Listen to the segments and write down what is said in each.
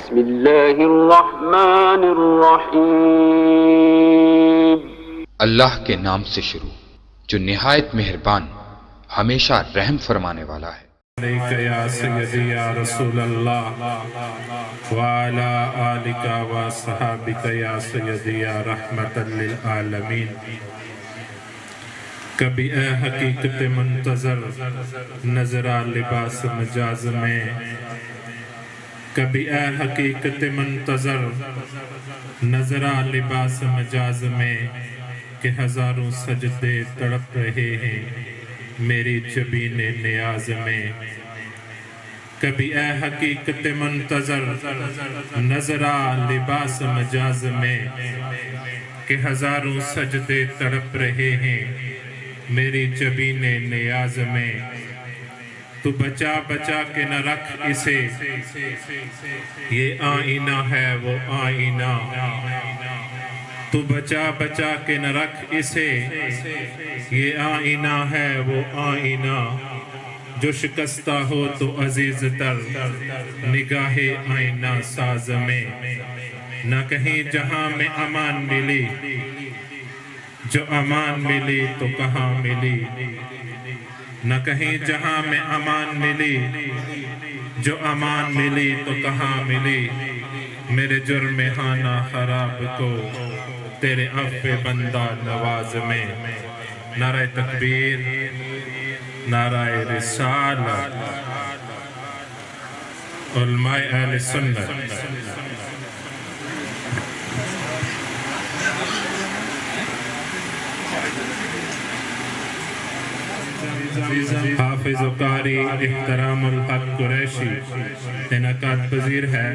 بسم اللہ الرحمن الرحیم۔ اللہ کے نام سے شروع جو نہایت مہربان ہمیشہ رحم فرمانے والا ہے۔ علیک یا سیدی یا رسول اللہ وعلا آلک و صحابک یا سیدی یا رحمت للعالمین۔ کبھی اے حقیقت منتظر نظرہ لباس مجاز میں، کبھی اے حقیقت منتظر نظرہ لباس مجاز میں، کہ ہزاروں سجدے تڑپ رہے ہیں میری جبین نیاز میں۔ کبھی اے حقیقت منتظر نظرہ لباس مجاز میں، کہ ہزاروں سجدے تڑپ رہے ہیں میری جبین نیاز میں۔ تو بچا بچا کے نہ رکھ اسے، یہ آئینہ ہے وہ آئینہ۔ تو بچا بچا کے نہ رکھ اسے، یہ آئینہ ہے وہ آئینہ۔ جو شکستہ ہو تو عزیز تر نگاہ آئینہ ساز میں۔ نہ کہیں جہاں میں امان ملی، جو امان ملی تو کہاں ملی۔ نہ کہیں جہاں میں امان ملی، جو امان ملی تو کہاں ملی۔ میرے جرم خانہ خراب کو تیرے عفو بندہ نواز میں۔ نعرہ تکبیر، نعرہ رسالت، علماء اہل سنت۔ حافظ و قاری احترام الحق قریشی انعقاد پذیر ہے۔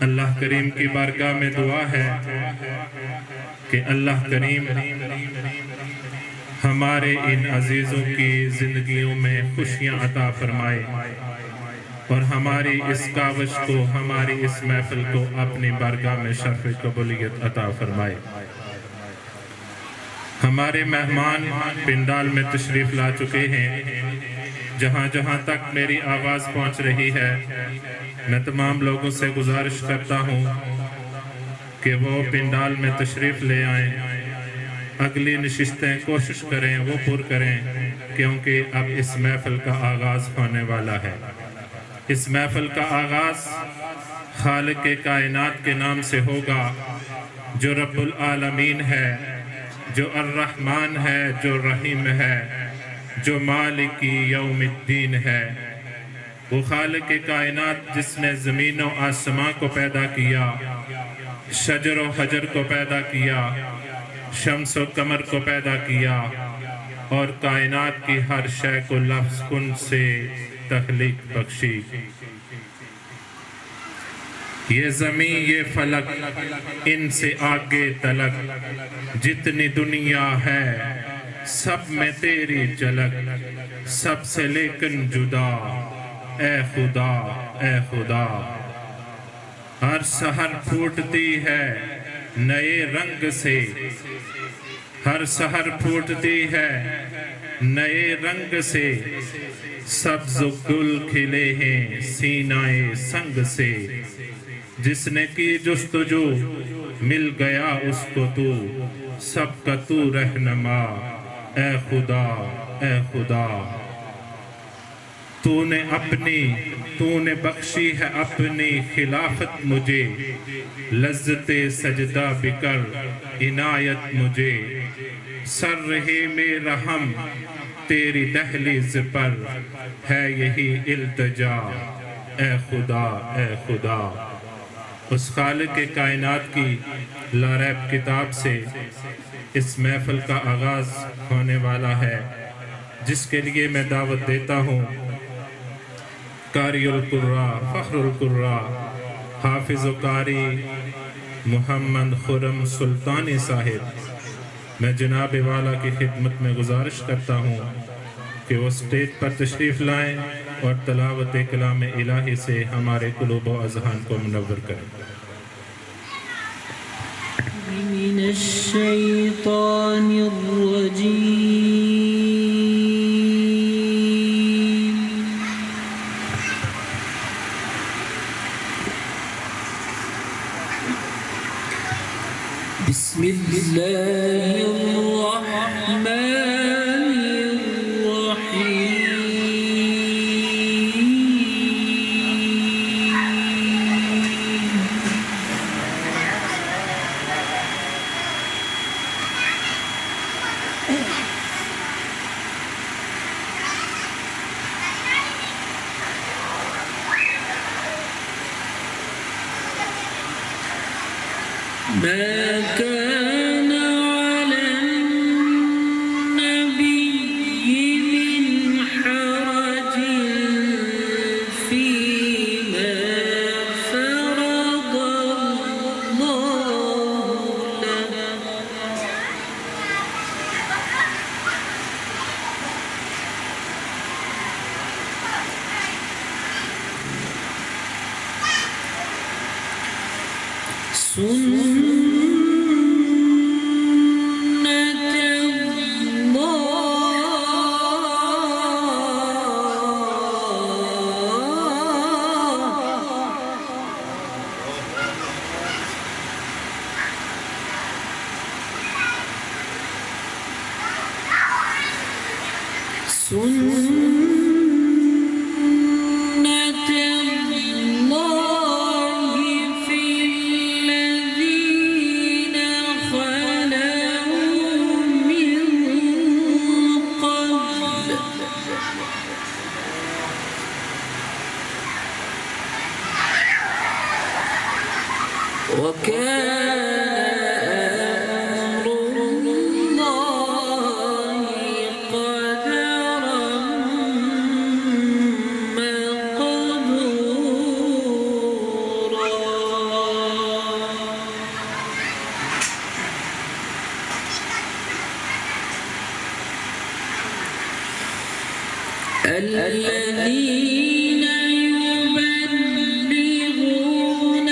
اللہ کریم کی بارگاہ میں دعا ہے کہ اللہ کریم ہمارے ان عزیزوں کی زندگیوں میں خوشیاں عطا فرمائے، اور ہماری اس کاوش کو، ہماری اس محفل کو اپنی بارگاہ میں شرف قبولیت عطا فرمائے۔ ہمارے مہمان پنڈال میں تشریف لا چکے ہیں۔ جہاں جہاں تک میری آواز پہنچ رہی ہے، میں تمام لوگوں سے گزارش کرتا ہوں کہ وہ پنڈال میں تشریف لے آئیں۔ اگلی نشستیں کوشش کریں وہ پر کریں، کیونکہ اب اس محفل کا آغاز ہونے والا ہے۔ اس محفل کا آغاز خالق کائنات کے نام سے ہوگا، جو رب العالمین ہے، جو الرحمن ہے، جو رحیم ہے، جو مالک یوم الدین ہے۔ وہ خالق کائنات جس نے زمین و آسمان کو پیدا کیا، شجر و حجر کو پیدا کیا، شمس و قمر کو پیدا کیا، اور کائنات کی ہر شے کو لفظ کن سے تخلیق بخشی۔ یہ زمین یہ فلک ان سے آگے تلک، جتنی دنیا ہے سب میں تیری جھلک، سب سے لیکن جدا اے خدا اے خدا۔ ہر سحر پھوٹتی ہے نئے رنگ سے، ہر سحر پھوٹتی ہے نئے رنگ سے، سبز گل کھلے ہیں سینہ سنگ سے۔ جس نے کی جستجو مل گیا اس کو تو، سب کا تو رہنما اے خدا اے خدا۔ تو نے بخشی ہے اپنی خلافت مجھے، لذت سجدہ بکر عنایت مجھے۔ سر رہے میرا ہم تیری دہلیز پر، ہے یہی التجا اے خدا اے خدا۔ اس خالق کائنات کی لاریب کتاب سے اس محفل کا آغاز ہونے والا ہے، جس کے لیے میں دعوت دیتا ہوں قاری القراء، فخر القراء، حافظ و قاری محمد خرم سلطانی صاحب۔ میں جناب والا کی خدمت میں گزارش کرتا ہوں کہ وہ اسٹیج پر تشریف لائیں اور تلاوت کلام الہی سے ہمارے قلوب و اذہان کو منور کریں۔ من الشیطان الرجیم بسم الله الرحمن الرحيم ما كان على النبي من حرج فيما فرض الله له سنة الله في الذين خلوا من قبل وكان أمر الله قدرا مقدورا الذين يبلغون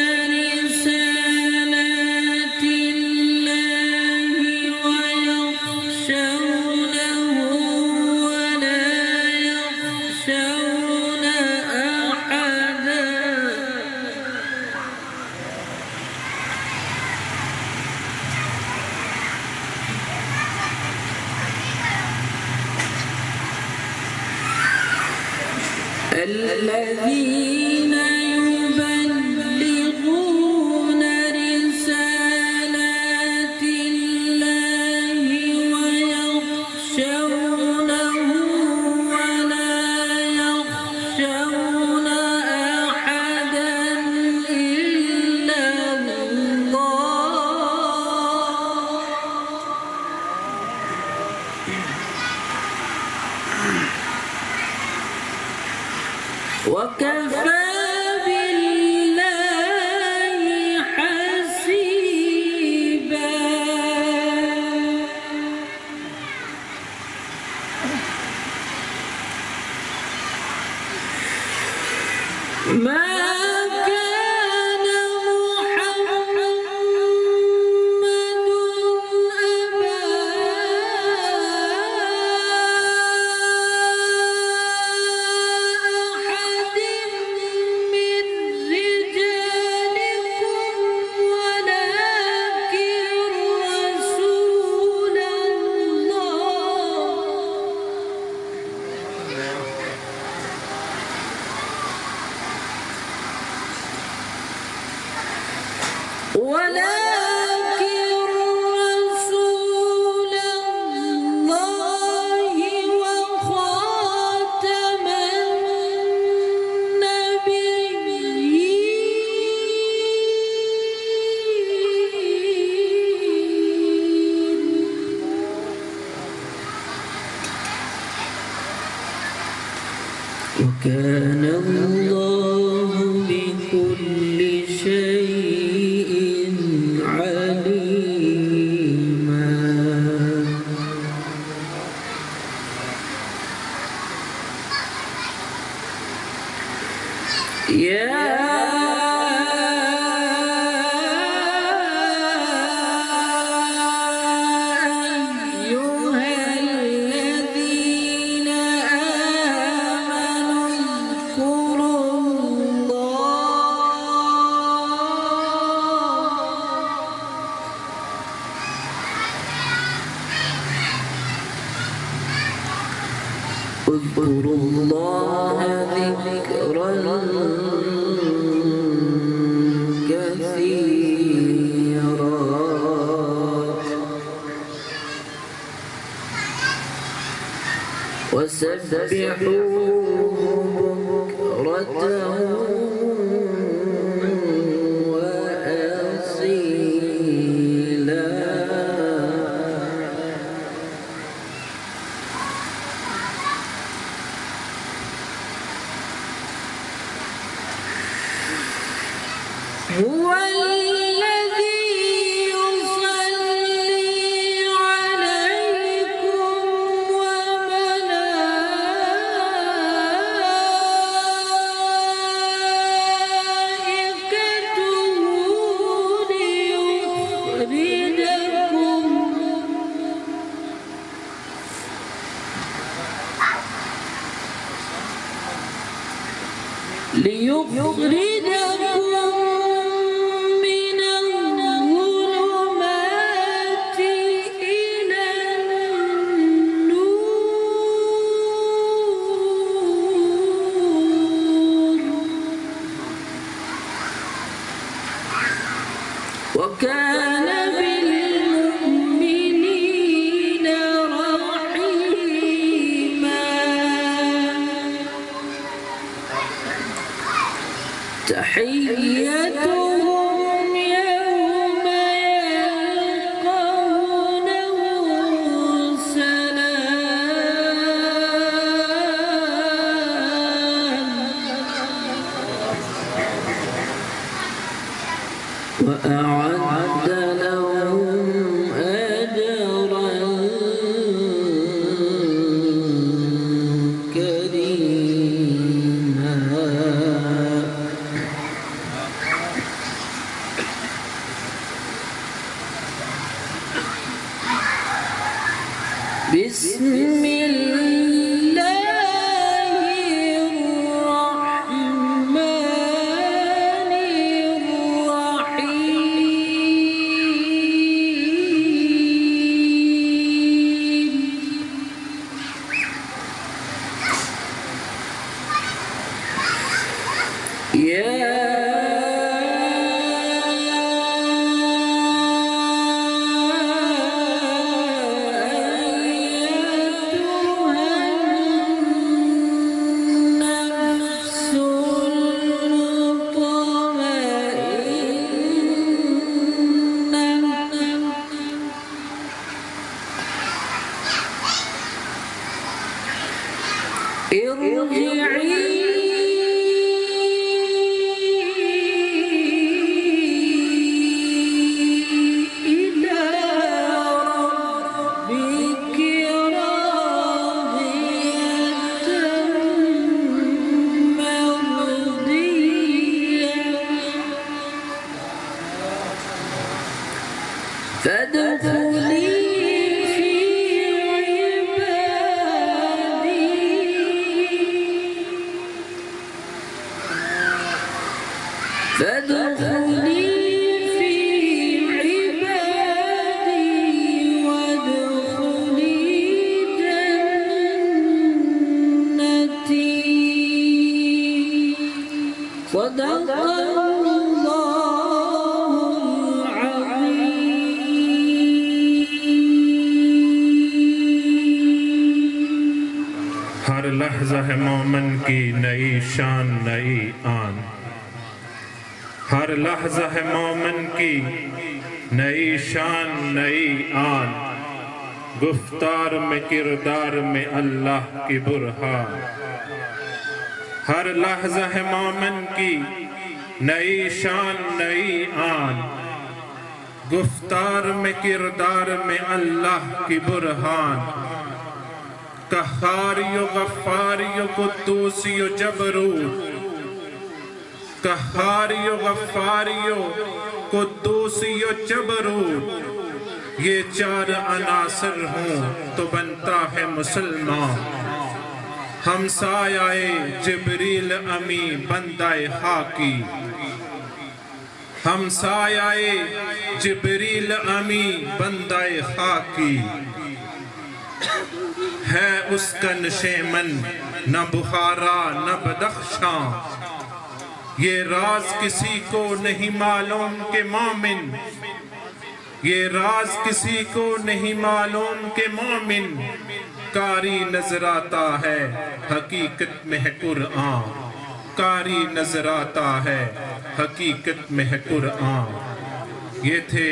رسالات الله ويخشونه ولا يخشون أحدا الذين يبلغون رسالات الله ويخشونه ولا يخشون أحدا إلا الله وكفى بالله حسيبا ما كان محمد أبا أحد من رجالكم ولكن رسول الله وخاتم النبيين وكان الله بكل شيء عليما يا اذكروا الله واذكروا الله ذكرا كثيرا وسبحوه بكرة وأصيلا هو الذي يصلي عليكم وملائكته ليخرجكم من الظلمات إلى النور وكان بالمؤمنين رحيما تحيتهم يوم يلقونه سلام وأعد لهم أجرا كريما بسم الله الرحمن الرحيم يا فادخلي في عبادي فادخلي في عبادي وادخلي جنتي صدق ہر لحظہ ہے مومن کی نئی شان نئی آن ہر لحظہ ہے مومن کی نئی شان نئی آن گفتار میں کردار میں اللہ کی برہان ہر لحظہ ہے مومن کی نئی شان نئی آن گفتار میں کردار میں اللہ کی برہان قہاریو غفاریو قدوسیو جبروت قہاریو غفاریو قدوسیو جبروت یہ چار عناصر ہوں تو بنتا ہے مسلمان ہمسایہ جبریل امی بندہ خاکی ہمسایہ جبریل امی بندہ خاکی ہے اس کا نشیمن نہ بخارا نہ بدخشاں، یہ راز کسی کو نہیں معلوم کہ مومن، یہ راز کسی کو نہیں معلوم کہ مومن، کاری نظر آتا ہے حقیقت میں ہے قرآن، کاری نظر آتا ہے حقیقت میں ہے قرآن۔ یہ تھے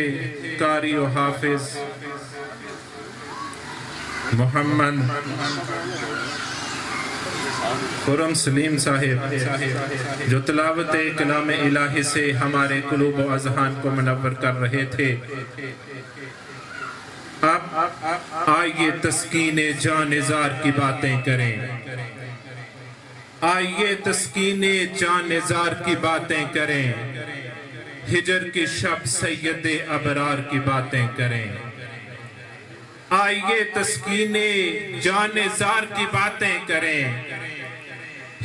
قاری و حافظ محمد خرم سلیم صاحب، جو تلاوت کلام الہی سے ہمارے قلوب و اذہان کو منور کر رہے تھے۔ اب آئیے تسکین جان نثار کی باتیں کریں، آئیے تسکین جان نثار کی باتیں کریں، ہجر کی شب سید ابرار کی باتیں کریں، آئیے تسکین جان نثار کی باتیں کریں،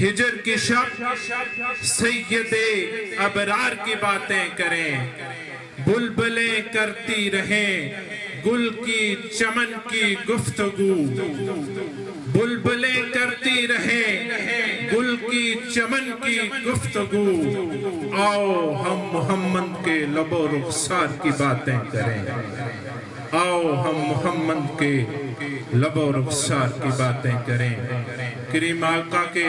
ہجر کی شب سید ابرار کی باتیں کریں، بلبلیں کرتی رہیں گل کی چمن کی گفتگو، بلبلیں کرتی رہیں گل کی چمن کی گفتگو، آؤ ہم محمد کے لب و رخسار کی باتیں کریں، آؤ ہم محمد کے لب و رخسار کی باتیں کریں۔ کریم آقا کے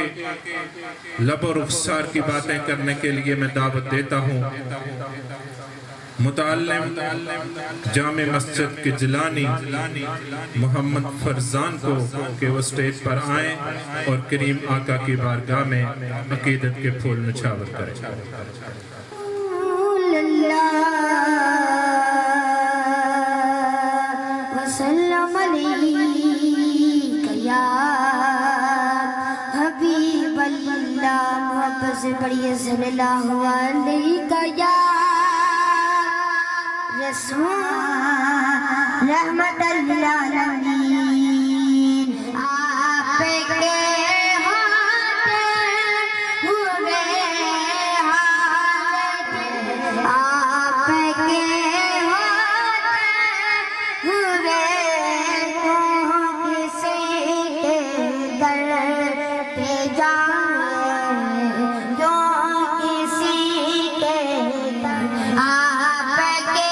لب و رخسار کی باتیں کرنے کے لیے میں دعوت دیتا ہوں متعلم جامع مسجد کے جیلانی محمد فرزان کو کہ وہ سٹیج پر آئیں اور کریم آقا کی بارگاہ میں عقیدت کے پھول نچھاور کریں۔ وسلم علیکہ یا حبیب اللہ، محبت سے پڑھیے صلی اللہ علیہ یا رسول رحمت للعالمین۔ آپ کے ہوتے ہوئے حالت، آپ کے ہوتے ہوئے تو کسی کے در پہ جائیں، جو کسی کے در آپ کے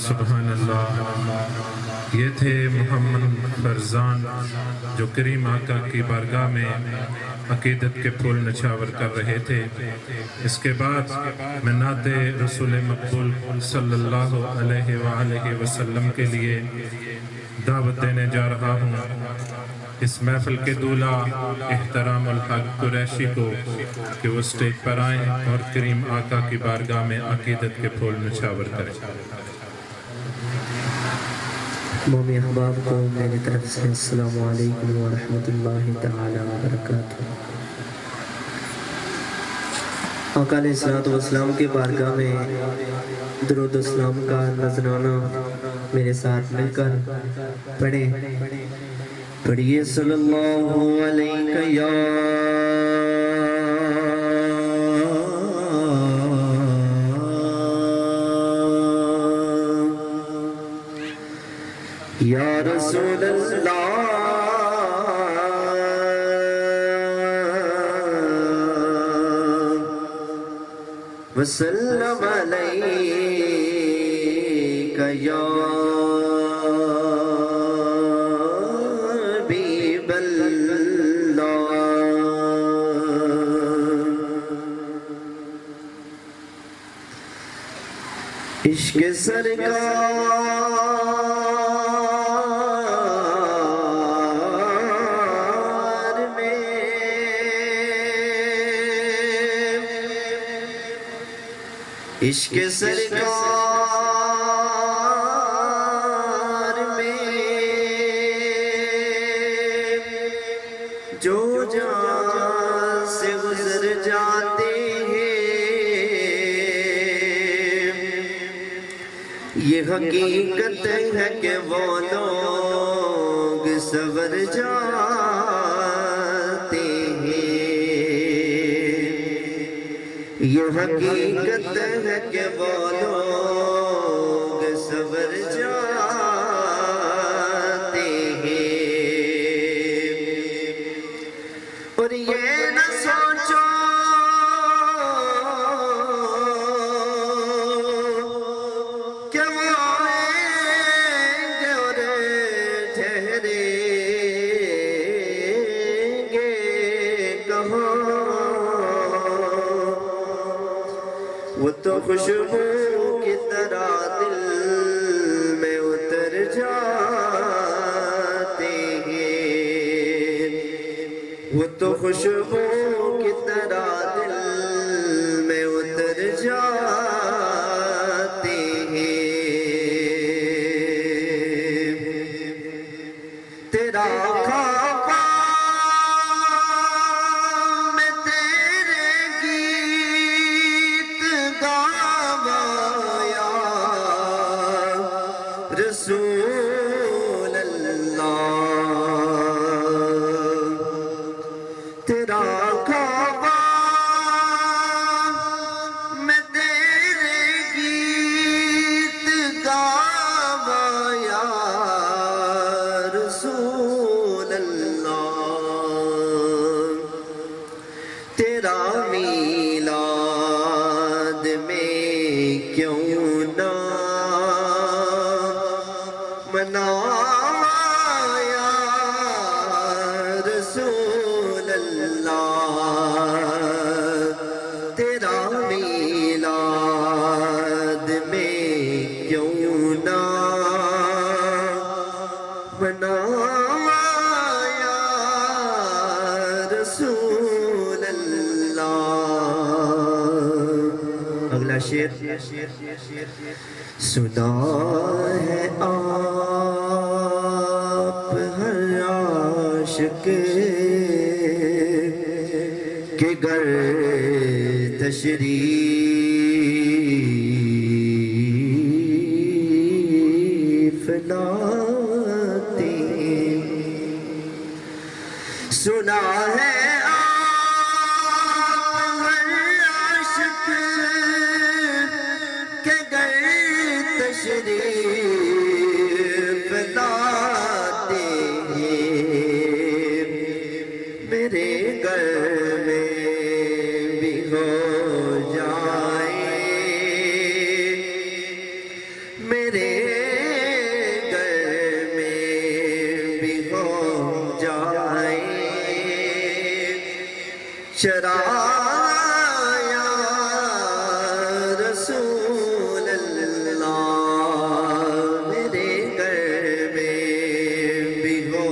سبحان اللہ۔ یہ تھے محمد فرزان جو کریم آقا کی بارگاہ میں عقیدت کے پھول نچھاور کر رہے تھے۔ اس کے بعد میں نعت رسول مقبول صلی اللہ علیہ وآلہ وسلم کے لیے دعوت دینے جا رہا ہوں۔ اس محفل کے دولہ احترام الحق قریشی کو کہ وہ سٹیج پر آئیں اور کریم آقا کی بارگاہ میں عقیدت کے پھول نچھاور کریں۔ مومی احباب کو میری طرف سے السلام علیکم ورحمۃ اللہ تعالی وبرکاتہ۔ آقا علیہ الصلوۃ والسلام کے بارگاہ میں درود و سلام کا نذرانہ میرے ساتھ مل کر پڑھیے صلی اللہ علیہ یا رسول اللہ وسلم علیک یا حبیب اللہ۔ عشق سرکار میں عشق سرکار میں جو جہاں سے گزر جاتے ہیں یہ حقیقت ہے کہ وہ لوگ سنور جاتے ہیں، یہ حقیقت ہے کہ وہ لوگ سنور جاتے ہیں۔ اور یہ نہ سوچو کہ وہ آئیں گے اور ٹھہریں گے کہاں، وہ تو خوشبو کی طرح دل میں اتر جاتے ہیں، وہ تو خوشبو کی طرح دل میں اتر جاتے ہیں۔ تیرا خواب میں تیرے گیت گاوایا رسول اللہ، تیرا خواب میں تیرے گیت گاوایا رسول اللہ، تیرا میلاد میں کیوں نہ منایا رسول اللہ، تیرا میلاد میں کیوں نہ منایا رسول اللہ۔ اگلا شعر سنا ہے آپ ہر عاشق کہ گر تشریف لاتے، سنا ہے تشریف لاتے ہیں، میرے گھر میں بھی ہو جائے، میرے گھر میں بھی ہو جائے شرایا رسول اللہ، میرے گھر میں بھی ہو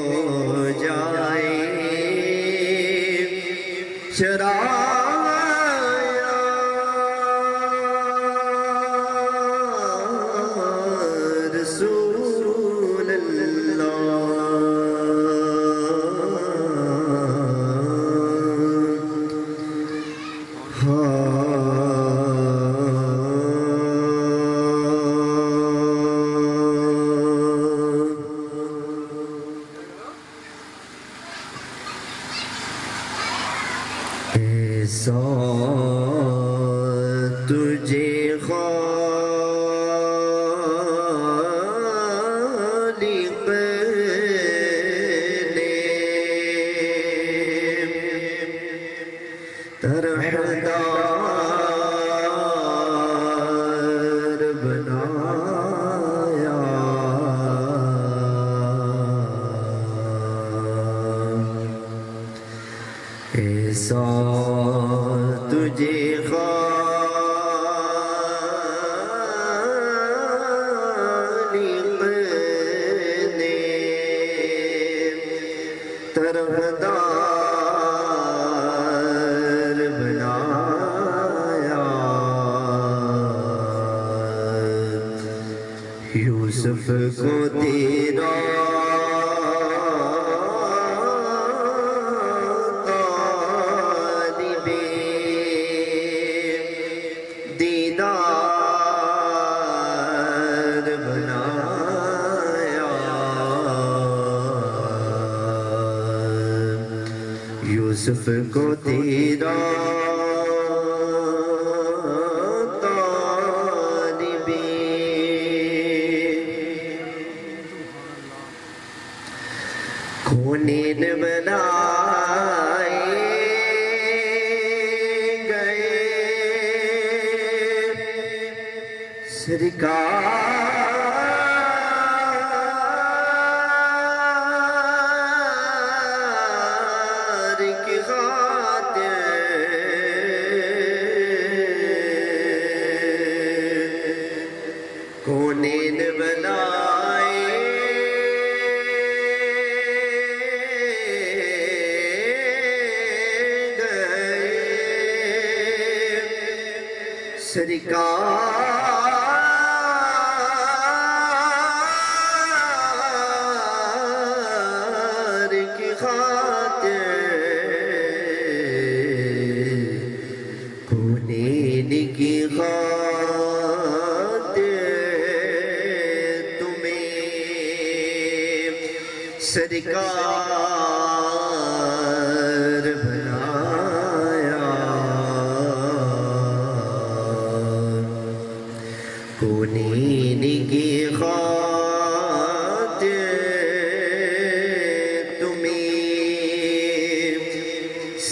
جائے شرایا رسول اللہ۔ ساتھ تجھے خالق نے طرفدار بنایا، یوسف کو تیرا طالب دیدار بنایا، یوسف کو تیرا طالب کونین بنائے گئے سرکار کی خاطر، کونین بنائے سرکار کی خاطر، کونین کی خاطر تمہیں سرکار بنایا، کونین کی خاطر تمہیں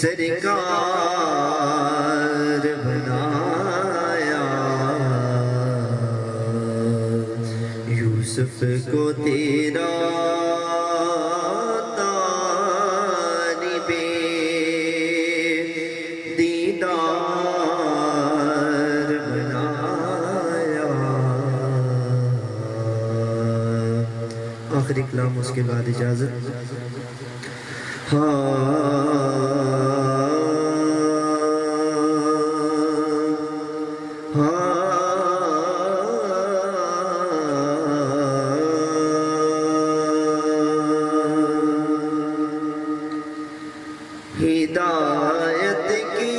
سرکار بنایا، یوسف کو تیرا طالب دیدار بنایا۔ آخری کلام اس کے بعد اجازت۔ ہدایت کی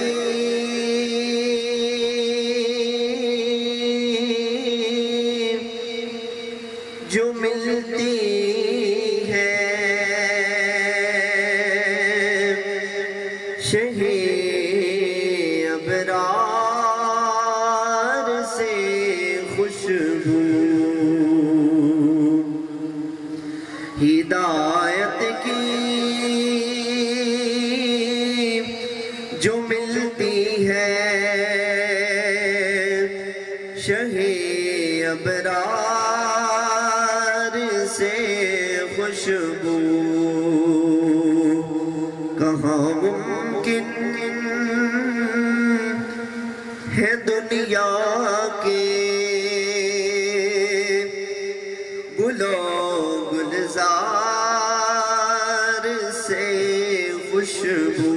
جو ملتی ہے شہی ابرار سے خوشبو، ہدایت کی جو ملتی ہے شہی ابرار سے خوشبو، کہاں ممکن ہے دنیا کے گلو گلزار سے خوشبو،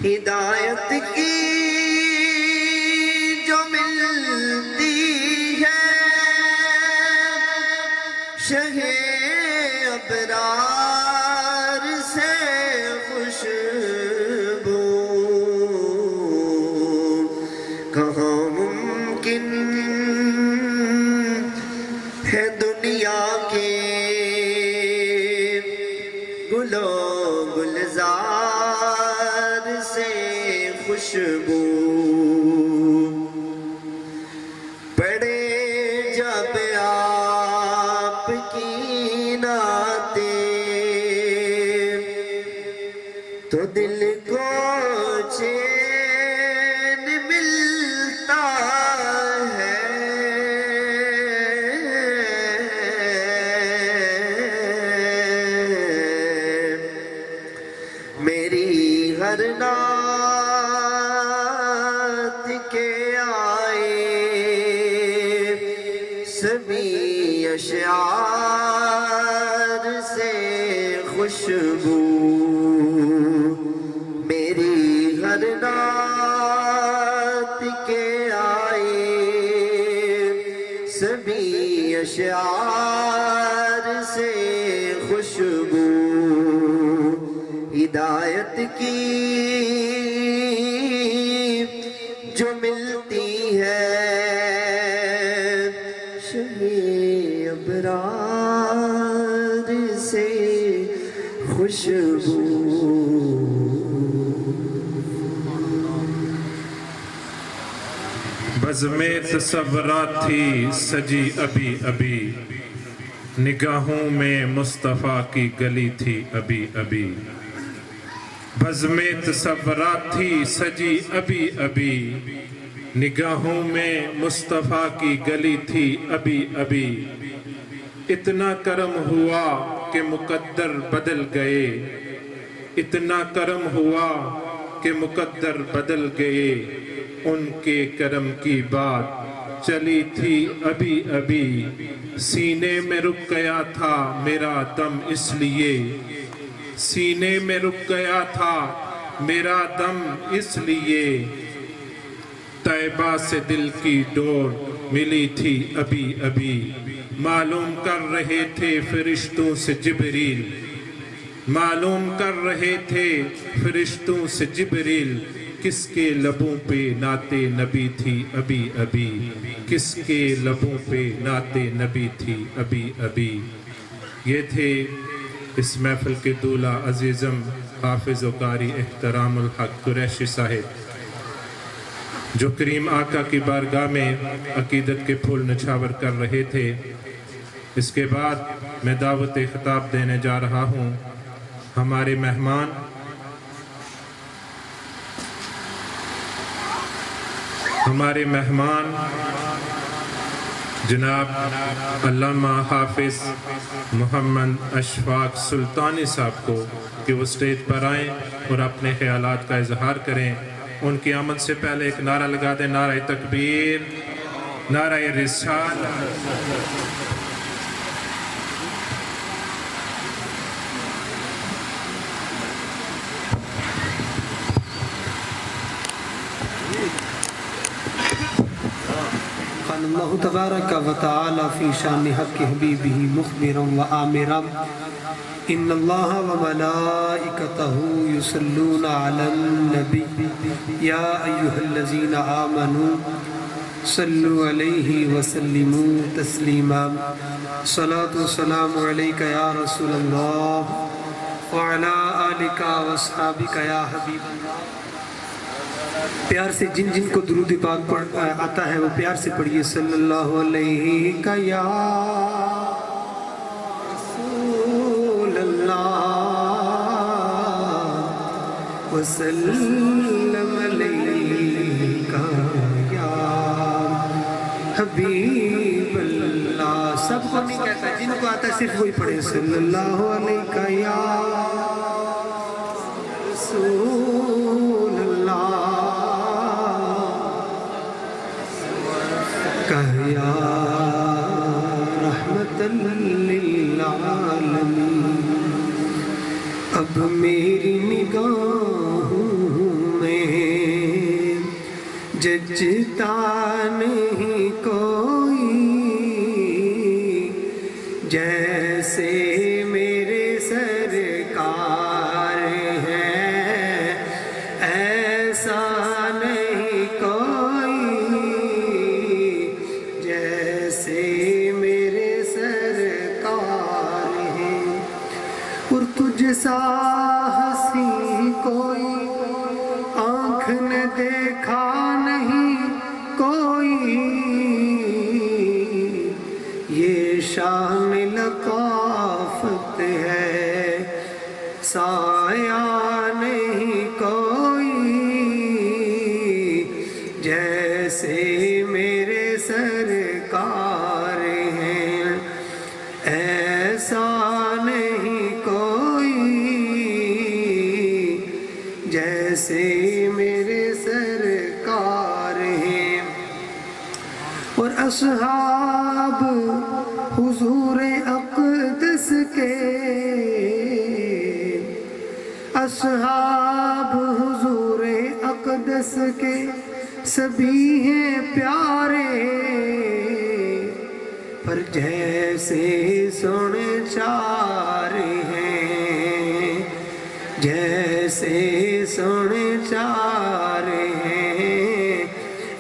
ہدایت کی جو ملتی ہے شہے ابرار سے خوشبو، کہاں ممکن ہے دنیا کے گلو گلزار سے خوشبو، پڑے جب آپ کی نعتیں تو دل کو چین ملتا سبھی اشعار سے خوشبو میری ہر نعت کے آئے، سبھی اشعار سے خوشبو ہدایت کی جو ملتی ہے، شمع ابرار سے خوشبو۔ بزم تصورات تھی سجی ابھی ابھی، نگاہوں میں مصطفیٰ کی گلی تھی ابھی ابھی۔ بزم تصورات تھی سجی ابھی ابھی، نگاہوں میں مصطفیٰ کی گلی تھی ابھی ابھی۔ اتنا کرم ہوا کہ مقدر بدل گئے، اتنا کرم ہوا کہ مقدر بدل گئے، ان کے کرم کی بات چلی تھی ابھی ابھی۔ سینے میں رک گیا تھا میرا دم اس لیے، سینے میں رک گیا تھا میرا دم اس لیے، طیبہ سے دل کی ڈور ملی تھی ابھی ابھی۔ معلوم کر رہے تھے فرشتوں سے جبریل، معلوم کر رہے تھے فرشتوں سے جبریل، کس کے لبوں پہ نعت نبی تھی ابھی ابھی، کس کے لبوں پہ نعت نبی تھی ابھی ابھی۔ یہ تھے اس محفل کے دولہ عزیزم حافظ و قاری احترام الحق قریشی صاحب، جو کریم آقا کی بارگاہ میں عقیدت کے پھول نچھاور کر رہے تھے۔ اس کے بعد میں دعوت خطاب دینے جا رہا ہوں ہمارے مہمان جناب علامہ حافظ محمد اشفاق سلطانی صاحب کو کہ وہ اسٹیج پر آئیں اور اپنے خیالات کا اظہار کریں۔ ان کی آمد سے پہلے ایک نعرہ لگا دیں، نعرہ تکبیر، نعرہ رسالت۔ قال اللہ تبارک و تعالی فی شان حق حبیبہ مخبرا و آمرا ان اللہ و ملائکتہ یصلون علی النبی یا ایہا الذین آمنوا صلوا علیہ وسلموا تسلیما۔ صلاۃ و سلام علیک یا رسول اللہ وعلی آلک و اصحابک یا حبیب اللہ۔ پیار سے جن جن کو درود پاک آتا ہے وہ پیار سے پڑھیے، صلی اللہ علیہ یا رسول اللہ وسلم علیہ یا حبیب اللہ۔ سب کو نہیں کہتا، جن کو آتا ہے صرف وہی پڑھے، صلی اللہ علیہ یا رسول اللہ یا رحمت للعالمین۔ اب میری نگاہوں میں جچتا نہیں کوئی، جیسے میرے سرکار ہیں ایسا نہیں کوئی، سا ہنسی کوئی آنکھ نے دیکھا نہیں کوئی، یہ شان لطافت ہے سایہ نہیں کوئی، جیسے میرے سرکار ہیں ایسا نہیں کوئی، جیسے میرے سرکار ہیں۔ اور اصحاب اصحاب حضور اقدس کے سبھی ہیں پیارے، پر جیسے سن چارے ہیں، جیسے سن چارے ہیں،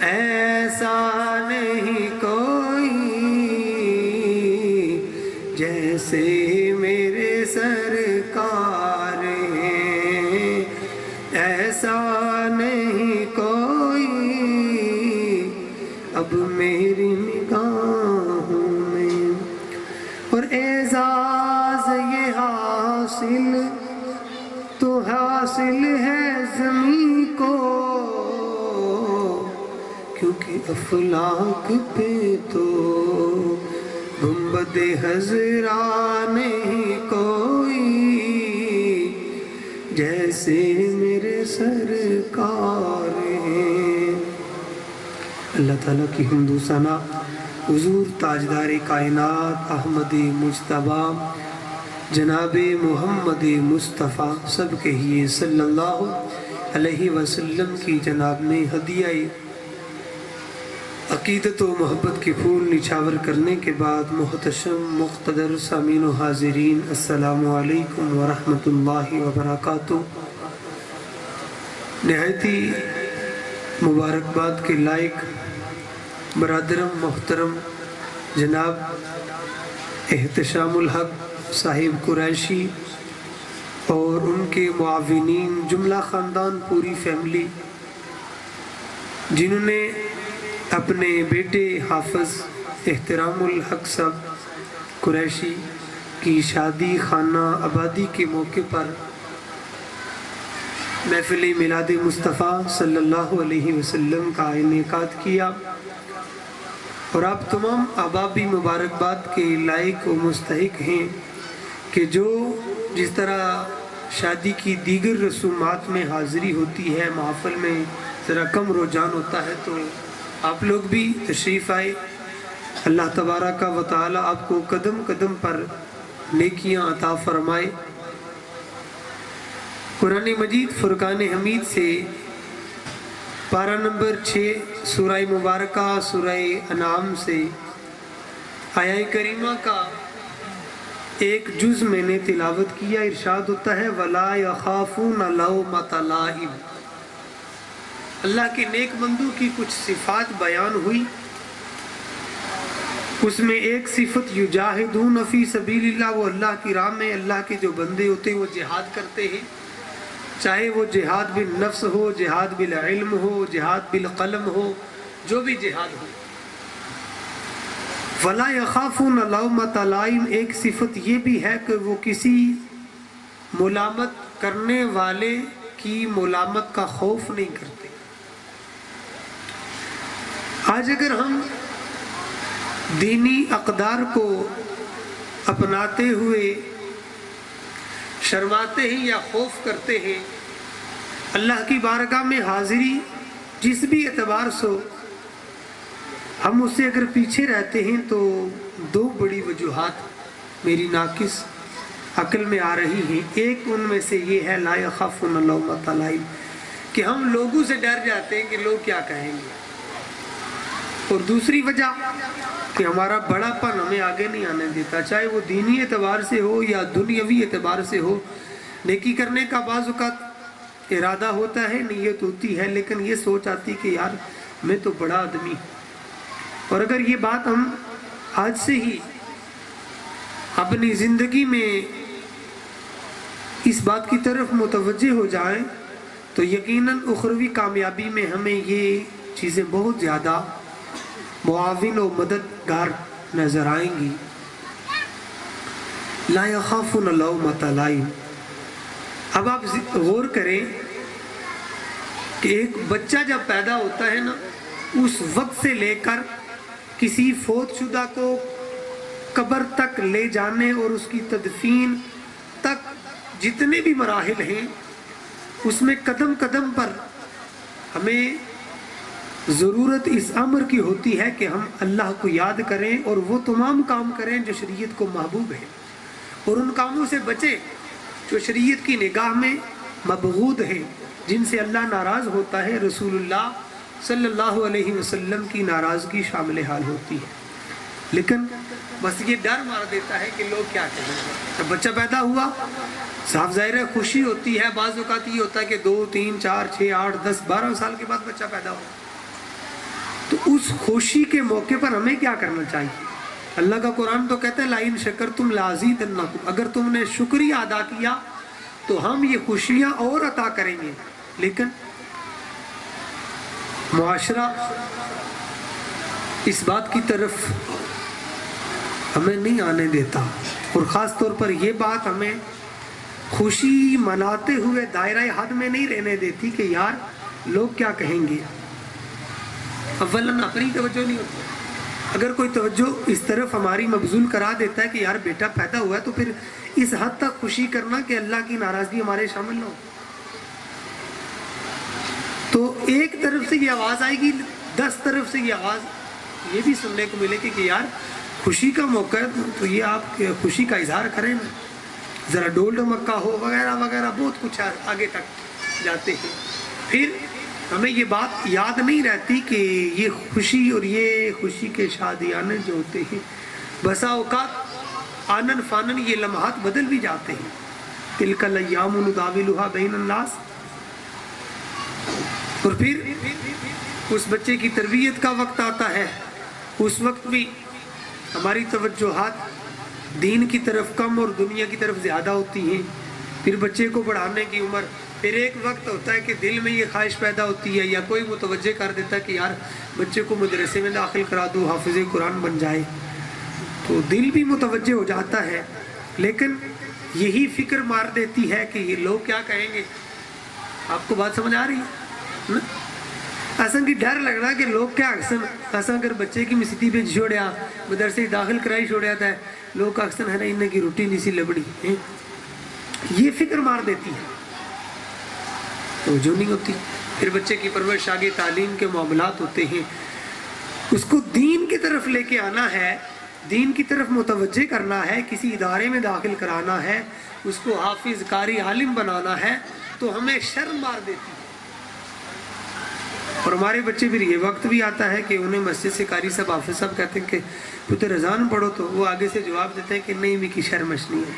ایسا نہیں کوئی جیسے میرے سرکار ہیں، ایسا نہیں کوئی اب میری نگاہوں میں، اور اعزاز یہ حاصل تو حاصل ہے زمین کو، کیونکہ افلاک پہ تو گنبد خضرا نہیں کوئی جیسے میرے سرکار ہیں۔ اللہ تعالیٰ کی حمد و ثنا حضور تاجدار کائنات احمد مجتبیٰ جناب محمد مصطفیٰ سب کہیے صلی اللہ علیہ وسلم کی جناب میں ہدیہ عقیدت و محبت کے پھول نچھاور کرنے کے بعد محتشم مقتدر سامعین و حاضرین السلام علیکم ورحمۃ اللہ وبرکاتہ۔ نہایت ہی مبارکباد کے لائق برادرم محترم جناب احتشام الحق صاحب قریشی اور ان کے معاونین، جملہ خاندان، پوری فیملی، جنہوں نے اپنے بیٹے حافظ احترام الحق صاحب قریشی کی شادی خانہ آبادی کے موقع پر محفل میلاد مصطفیٰ صلی اللہ علیہ وسلم کا انعقاد کیا، اور آپ تمام احباب بھی مبارکباد کے لائق و مستحق ہیں کہ جو جس طرح شادی کی دیگر رسومات میں حاضری ہوتی ہے، محفل میں ذرا کم رجحان ہوتا ہے، تو آپ لوگ بھی تشریف آئے۔ اللہ تبارک و تعالی آپ کو قدم قدم پر نیکیاں عطا فرمائے۔ قرآن مجید فرقان حمید سے پارہ نمبر 6 سورہ مبارکہ سورہ انعام سے آیہ کریمہ کا ایک جز میں نے تلاوت کیا۔ ارشاد ہوتا ہے وَلَا يَخَافُونَ لَوْمَةَ لَائِمٍ۔ اللہ کے نیک بندوں کی کچھ صفات بیان ہوئی، اس میں ایک صفت یجاہدون فی سبیل اللہ، وہ اللہ کی راہ میں اللہ کے جو بندے ہوتے ہیں وہ جہاد کرتے ہیں، چاہے وہ جہاد بالنفس ہو، جہاد بالعلم ہو، جہاد بالقلم ہو، جو بھی جہاد ہو۔ وَلَا يَخَافُونَ لَوْمَةَ لَائِمٍ، ایک صفت یہ بھی ہے کہ وہ کسی ملامت کرنے والے کی ملامت کا خوف نہیں کرتے۔ آج اگر ہم دینی اقدار کو اپناتے ہوئے شرماتے ہیں یا خوف کرتے ہیں، اللہ کی بارگاہ میں حاضری جس بھی اعتبار سے ہم اس سے اگر پیچھے رہتے ہیں، تو دو بڑی وجوہات میری ناقص عقل میں آ رہی ہیں۔ ایک ان میں سے یہ ہے لا یخافون لومۃ لائم، کہ ہم لوگوں سے ڈر جاتے ہیں کہ لوگ کیا کہیں گے، اور دوسری وجہ کہ ہمارا بڑا پن ہمیں آگے نہیں آنے دیتا، چاہے وہ دینی اعتبار سے ہو یا دنیاوی اعتبار سے ہو۔ نیکی کرنے کا بعض اوقات ارادہ ہوتا ہے، نیت ہوتی ہے، لیکن یہ سوچ آتی کہ یار میں تو بڑا آدمی، اور اگر یہ بات ہم آج سے ہی اپنی زندگی میں اس بات کی طرف متوجہ ہو جائیں تو یقیناً اخروی کامیابی میں ہمیں یہ چیزیں بہت زیادہ معاون و مددگار نظر آئیں گی۔ لا یخافون لومۃ لائم۔ اب آپ غور کریں کہ ایک بچہ جب پیدا ہوتا ہے نا، اس وقت سے لے کر کسی فوت شدہ کو قبر تک لے جانے اور اس کی تدفین تک جتنے بھی مراحل ہیں، اس میں قدم قدم پر ہمیں ضرورت اس امر کی ہوتی ہے کہ ہم اللہ کو یاد کریں اور وہ تمام کام کریں جو شریعت کو محبوب ہے، اور ان کاموں سے بچیں جو شریعت کی نگاہ میں مبغوض ہیں، جن سے اللہ ناراض ہوتا ہے، رسول اللہ صلی اللہ علیہ وسلم کی ناراضگی شامل حال ہوتی ہے۔ لیکن بس یہ ڈر مار دیتا ہے کہ لوگ کیا کہیں گے۔ جب بچہ پیدا ہوا صاف ظاہر ہے خوشی ہوتی ہے، بعض اوقات یہ ہوتا ہے کہ 2 3 4 6 8 10 12 سال کے بعد بچہ پیدا ہوا، تو اس خوشی کے موقع پر ہمیں کیا کرنا چاہیے؟ اللہ کا قرآن تو کہتا ہے لَإِن شَكَرْتُمْ لَأَزِيدَنَّكُمْ، اگر تم نے شکریہ ادا کیا تو ہم یہ خوشیاں اور عطا کریں گے۔ لیکن معاشرہ اس بات کی طرف ہمیں نہیں آنے دیتا، اور خاص طور پر یہ بات ہمیں خوشی مناتے ہوئے دائرہ حد میں نہیں رہنے دیتی کہ یار لوگ کیا کہیں گے۔ اولاً اپنی توجہ نہیں ہوتی، اگر کوئی توجہ اس طرف ہماری مبذول کرا دیتا ہے کہ یار بیٹا پیدا ہوا ہے، تو پھر اس حد تک خوشی کرنا کہ اللہ کی ناراضگی ہمارے شامل نہ ہو۔ تو ایک طرف سے یہ آواز آئے گی، 10 طرف سے یہ آواز یہ بھی سننے کو ملے کہ یار خوشی کا موقع ہے تو یہ آپ خوشی کا اظہار کریں نا، ذرا ڈول ڈمکا ہو وغیرہ وغیرہ، بہت کچھ آگے تک جاتے ہیں۔ پھر ہمیں یہ بات یاد نہیں رہتی کہ یہ خوشی اور یہ خوشی کے شادیانے جو ہوتے ہیں بسا اوقات آنن فانن یہ لمحات بدل بھی جاتے ہیں۔ تلک الایام نداولها بین الناس، اور پھر اس بچے کی تربیت کا وقت آتا ہے، اس وقت بھی ہماری توجہات دین کی طرف کم اور دنیا کی طرف زیادہ ہوتی ہیں۔ پھر بچے کو پڑھانے کی عمر، پھر ایک وقت ہوتا ہے کہ دل میں یہ خواہش پیدا ہوتی ہے یا کوئی متوجہ کر دیتا ہے کہ یار بچے کو مدرسے میں داخل کرا دو، حافظ قرآن بن جائے، تو دل بھی متوجہ ہو جاتا ہے، لیکن یہی فکر مار دیتی ہے کہ یہ لوگ کیا کہیں گے۔ آپ کو بات سمجھ آ رہی ہے؟ اصل کی ڈر لگنا کہ لوگ کیا اصل اگر بچے کی مسیتی پہ چھوڑیا، مدرسے داخل کرائی چھوڑیا تھا، لوگ اکثر ہے نا انہیں کی روٹی نہیں سی لبڑی، یہ فکر مار دیتی ہے، توجہ نہیں ہوتی۔ پھر بچے کی پرورش آگے تعلیم کے معاملات ہوتے ہیں، اس کو دین کی طرف لے کے آنا ہے، دین کی طرف متوجہ کرنا ہے، کسی ادارے میں داخل کرانا ہے، اس کو حافظ قاری عالم بنانا ہے، تو ہمیں شرم مار دیتی ہے۔ اور ہمارے بچے پھر یہ وقت بھی آتا ہے کہ انہیں مسجد سے قاری صاحب حافظ صاحب کہتے ہیں کہ پتر اذان پڑھو، تو وہ آگے سے جواب دیتے ہیں کہ نہیں میں کی شرمش نہیں ہے۔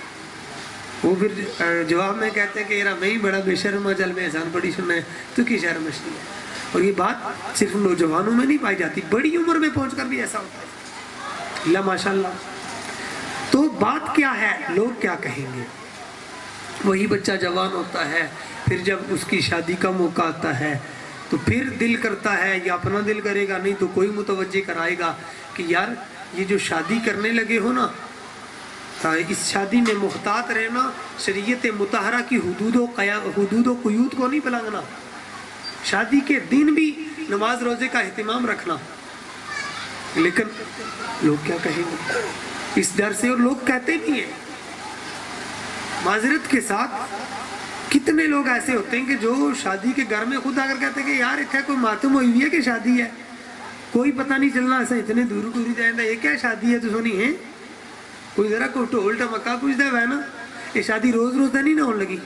وہ پھر جواب میں کہتے ہیں کہ یار میں ہی بڑا بے شرم چل میں اذان پڑھی سننا ہے تو کی شرمش نہیں ہے۔ اور یہ بات صرف نوجوانوں میں نہیں پائی جاتی، بڑی عمر میں پہنچ کر بھی ایسا ہوتا ہے، اللہ ماشاء اللہ۔ تو بات کیا ہے، لوگ کیا کہیں گے۔ وہی بچہ جوان ہوتا ہے، پھر جب اس کی شادی کا موقع آتا ہے تو پھر دل کرتا ہے، یا اپنا دل کرے گا نہیں تو کوئی متوجہ کرائے گا کہ یار یہ جو شادی کرنے لگے ہو نا، اس شادی میں محتاط رہنا، شریعت مطہرہ کی حدود و قیود کو نہیں پلنگنا، شادی کے دن بھی نماز روزے کا اہتمام رکھنا۔ لیکن لوگ کیا کہیں گے اس ڈر سے، اور لوگ کہتے بھی ہیں معذرت کے ساتھ، کتنے لوگ ایسے ہوتے ہیں کہ جو شادی کے گھر میں خود آ کر کہتے ہیں کہ یار اتنا کوئی ماتم ہوئی ہے کہ شادی ہے، کوئی پتہ نہیں چلنا، ایسا اتنے دور جائیں گا، یہ کیا شادی ہے تو سونی ہے، کوئی ذرا کوئی ٹول ٹمکا کچھ دے ہے نا، یہ شادی روز روز نہیں نہ ہونے لگی۔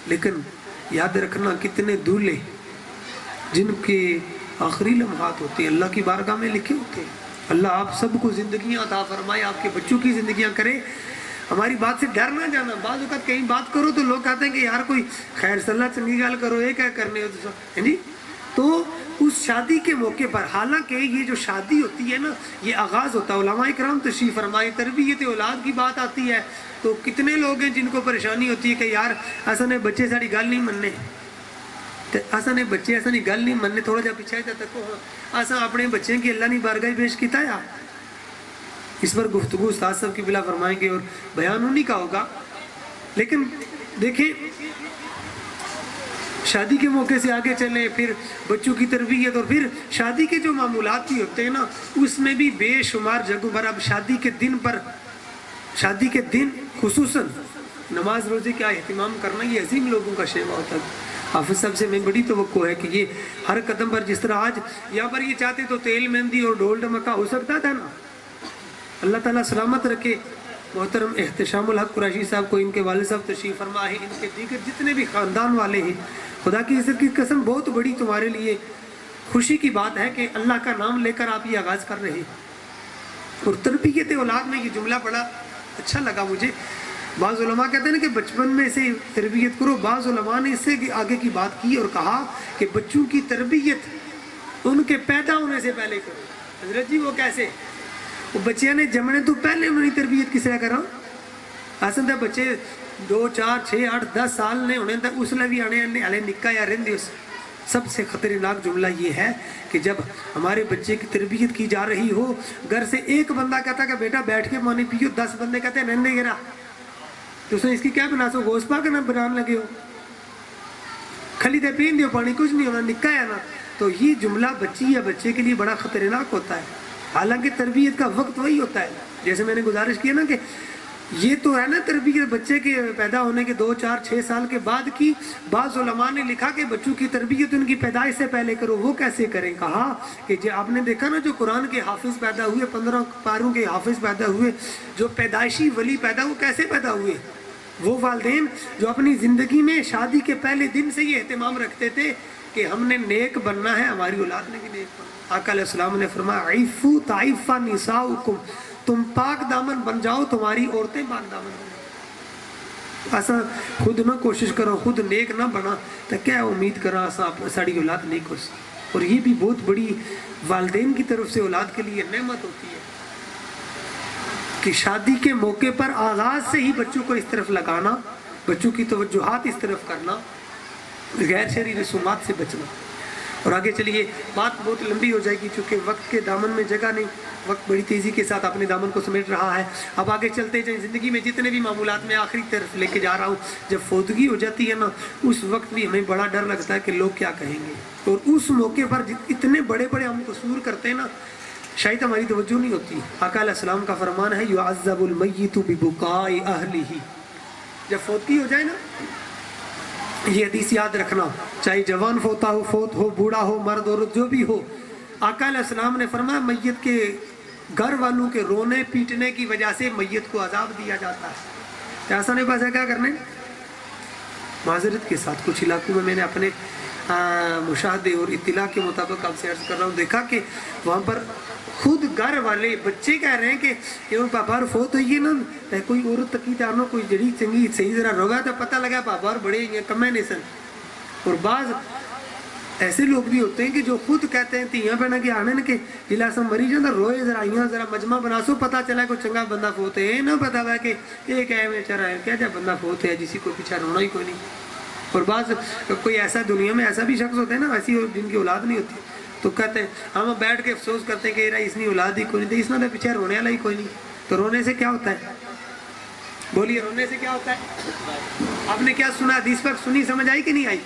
لیکن یاد رکھنا کتنے دولے جن کے آخری لمحات ہوتے ہیں اللہ کی بارگاہ میں لکھے ہوتے ہیں۔ اللہ آپ سب کو زندگیاں عطا فرمائے، آپ کے بچوں کی زندگیاں کرے، ہماری بات سے ڈر نہ جانا۔ بعض اوقات کہیں بات کرو تو لوگ کہتے ہیں کہ یار کوئی خیر صلی اللہ چنگی گال کرو، یہ کیا کرنے ہو جی۔ تو اس شادی کے موقع پر، حالانکہ یہ جو شادی ہوتی ہے نا، یہ آغاز ہوتا ہے، علماء کرام تشریف فرمائے، تربیت اولاد کی بات آتی ہے تو کتنے لوگ ہیں جن کو پریشانی ہوتی ہے کہ یار ایسا نے بچے ساری گل نہیں مننے، ایسا نے بچے ایسا نہیں گل نہیں مننے، تھوڑا جا پیچھے جاتا کو ایسا اپنے بچے کی اللہ نے بارگاہ پیش کیتا ہے۔ اس پر گفتگو استاد صاحب کی بلا فرمائیں گے اور بیان انہی کا ہوگا۔ لیکن دیکھیں شادی کے موقع سے آگے چلیں، پھر بچوں کی تربیت، اور پھر شادی کے جو معمولات بھی ہوتے ہیں نا، اس میں بھی بے شمار جگہوں پر اب شادی کے دن خصوصاً نماز روزے کا اہتمام کرنا یہ عظیم لوگوں کا شیوا ہوتا ہے۔ حافظ صاحب سے میں بڑی توقع ہے کہ یہ ہر قدم پر، جس طرح آج یہاں پر یہ چاہتے تو تیل مہندی اور ڈھول ڈمکا ہو سکتا تھا نا، اللہ تعالیٰ سلامت رکھے، محترم احتشام الحق قریشی صاحب کو ان کے والد صاحب تشریف فرما ہے، ان کے دیگر جتنے بھی خاندان والے ہیں، خدا کی عزت کی قسم بہت بڑی تمہارے لیے خوشی کی بات ہے کہ اللہ کا نام لے کر آپ یہ آغاز کر رہے ہیں۔ اور تربیت اولاد میں یہ جملہ بڑا اچھا لگا مجھے۔ بعض علماء کہتے ہیں نا کہ بچپن میں سے تربیت کرو، بعض علماء نے اس سے آگے کی بات کی اور کہا کہ بچوں کی تربیت ان کے پیدا ہونے سے پہلے کرو۔ حضرت جی وہ کیسے؟ وہ بچیاں نے جمنے تو پہلے انہوں نے تربیت کس طرح کرا؟ اصل ہے بچے 2 4 6 8 10 سال نے ہونے تک اس لیے بھی آنے ہلے نکا یا رہندے۔ سب سے خطرناک جملہ یہ ہے کہ جب ہمارے بچے کی تربیت کی جا رہی ہو، گھر سے ایک بندہ کہتا کہ بیٹا بیٹھ کے پانی پیو، 10 بندے کہتے ہیں نندے گرا، تو اس نے اس کی کیا بنا سو گوشت پا کے نہ بنان لگے ہو، کھلی تے پین دیو پانی کچھ نہیں ہونا، نکا ہے نا۔ تو یہ جملہ بچی یا بچے کے لیے بڑا خطرناک ہوتا ہے، حالانکہ تربیت کا وقت وہی ہوتا ہے۔ جیسے میں نے گزارش کی نا کہ یہ تو ہے نا تربیت بچے کے پیدا ہونے کے 2 4 6 سال کے بعد کی۔ بعض علماء نے لکھا کہ بچوں کی تربیت ان کی پیدائش سے پہلے کرو۔ وہ کیسے کریں؟ کہا کہ جو آپ نے دیکھا نا جو قرآن کے حافظ پیدا ہوئے، 15 پاروں کے حافظ پیدا ہوئے، جو پیدائشی ولی پیدا ہوئے، کیسے پیدا ہوئے؟ وہ والدین جو اپنی زندگی میں شادی کے پہلے دن سے یہ اہتمام رکھتے تھے کہ ہم نے نیک بننا ہے، ہماری اولاد نے بھی نیک بننا۔ آقا علیہ السلام نے فرمایا عیفو تعیف نساؤکم، تم پاک دامن بن جاؤ، تمہاری عورتیں پاک دامن بن جاؤ۔ ایسا خود نہ کوشش کرو، خود نیک نہ بنا تو کیا امید کرا ساڑی اولاد نیک ہو سی۔ اور یہ بھی بہت بڑی والدین کی طرف سے اولاد کے لیے نعمت ہوتی ہے کہ شادی کے موقع پر آغاز سے ہی بچوں کو اس طرف لگانا، بچوں کی توجہات اس طرف کرنا، غیر شرعی رسومات سے بچنا۔ اور آگے چلیے، بات بہت لمبی ہو جائے گی چونکہ وقت کے دامن میں جگہ نہیں، وقت بڑی تیزی کے ساتھ اپنے دامن کو سمیٹ رہا ہے۔ اب آگے چلتے جائیں، زندگی میں جتنے بھی معمولات میں آخری طرف لے کے جا رہا ہوں، جب فوتگی ہو جاتی ہے نا، اس وقت بھی ہمیں بڑا ڈر لگتا ہے کہ لوگ کیا کہیں گے، اور اس موقع پر اتنے بڑے بڑے ہم قصور کرتے ہیں نا، شاید ہماری توجہ نہیں ہوتی۔ آقا علیہ السلام کا فرمان ہے یعذب المیت ببکاء اہلہ، جب فوتگی ہو جائے نا، یہ حدیث یاد رکھنا، چاہے جوان فوت ہو، بوڑھا ہو، مرد عورت جو بھی ہو، آقا علیہ السلام نے فرمایا میت کے گھر والوں کے رونے پیٹنے کی وجہ سے میت کو عذاب دیا جاتا ہے۔ ایسا نہیں پاس ہے کیا کرنے؟ معذرت کے ساتھ کچھ علاقوں میں نے اپنے مشاہدے اور اطلاع کے مطابق آپ سے عرض کر رہا ہوں، دیکھا کہ وہاں پر خود گھر والے بچے کہہ رہے ہیں کہ یہ پاپا فوت ہوئی ہے نا، کوئی عورت تکی تارنو کوئی جڑی چنگی صحیح ذرا روگا تو پتہ لگا پاپا بڑے کمے نہیں سن۔ اور بعض ایسے لوگ بھی ہوتے ہیں کہ جو خود کہتے ہیں تیاں بہنا کے آنے کہ جلا سا مری جانا روئے ذرا یہاں ذرا مجمع بنا سو، پتہ چلا کوئی چنگا بندہ فوت ہے، نہ پتہ ہوا کہ ایک ہے بیچارہ ہے کیا جب بندہ فوت ہے جسی کو پیچھا رونا ہی کوئی نہیں۔ اور بعض کوئی ایسا دنیا میں ایسا بھی شخص ہوتا ہے نا ایسی جن کی اولاد نہیں ہوتی، تو کہتے ہیں ہم بیٹھ کے افسوس کرتے ہیں کہ اس نے اولاد ہی کوئی نہیں، اس نے پیچھے رونے والا ہی کوئی نہیں۔ تو رونے سے کیا ہوتا ہے؟ بولیے رونے سے کیا ہوتا ہے؟ آپ نے کیا سنا؟ حدیث پر سنی، سمجھ آئی کہ نہیں آئی؟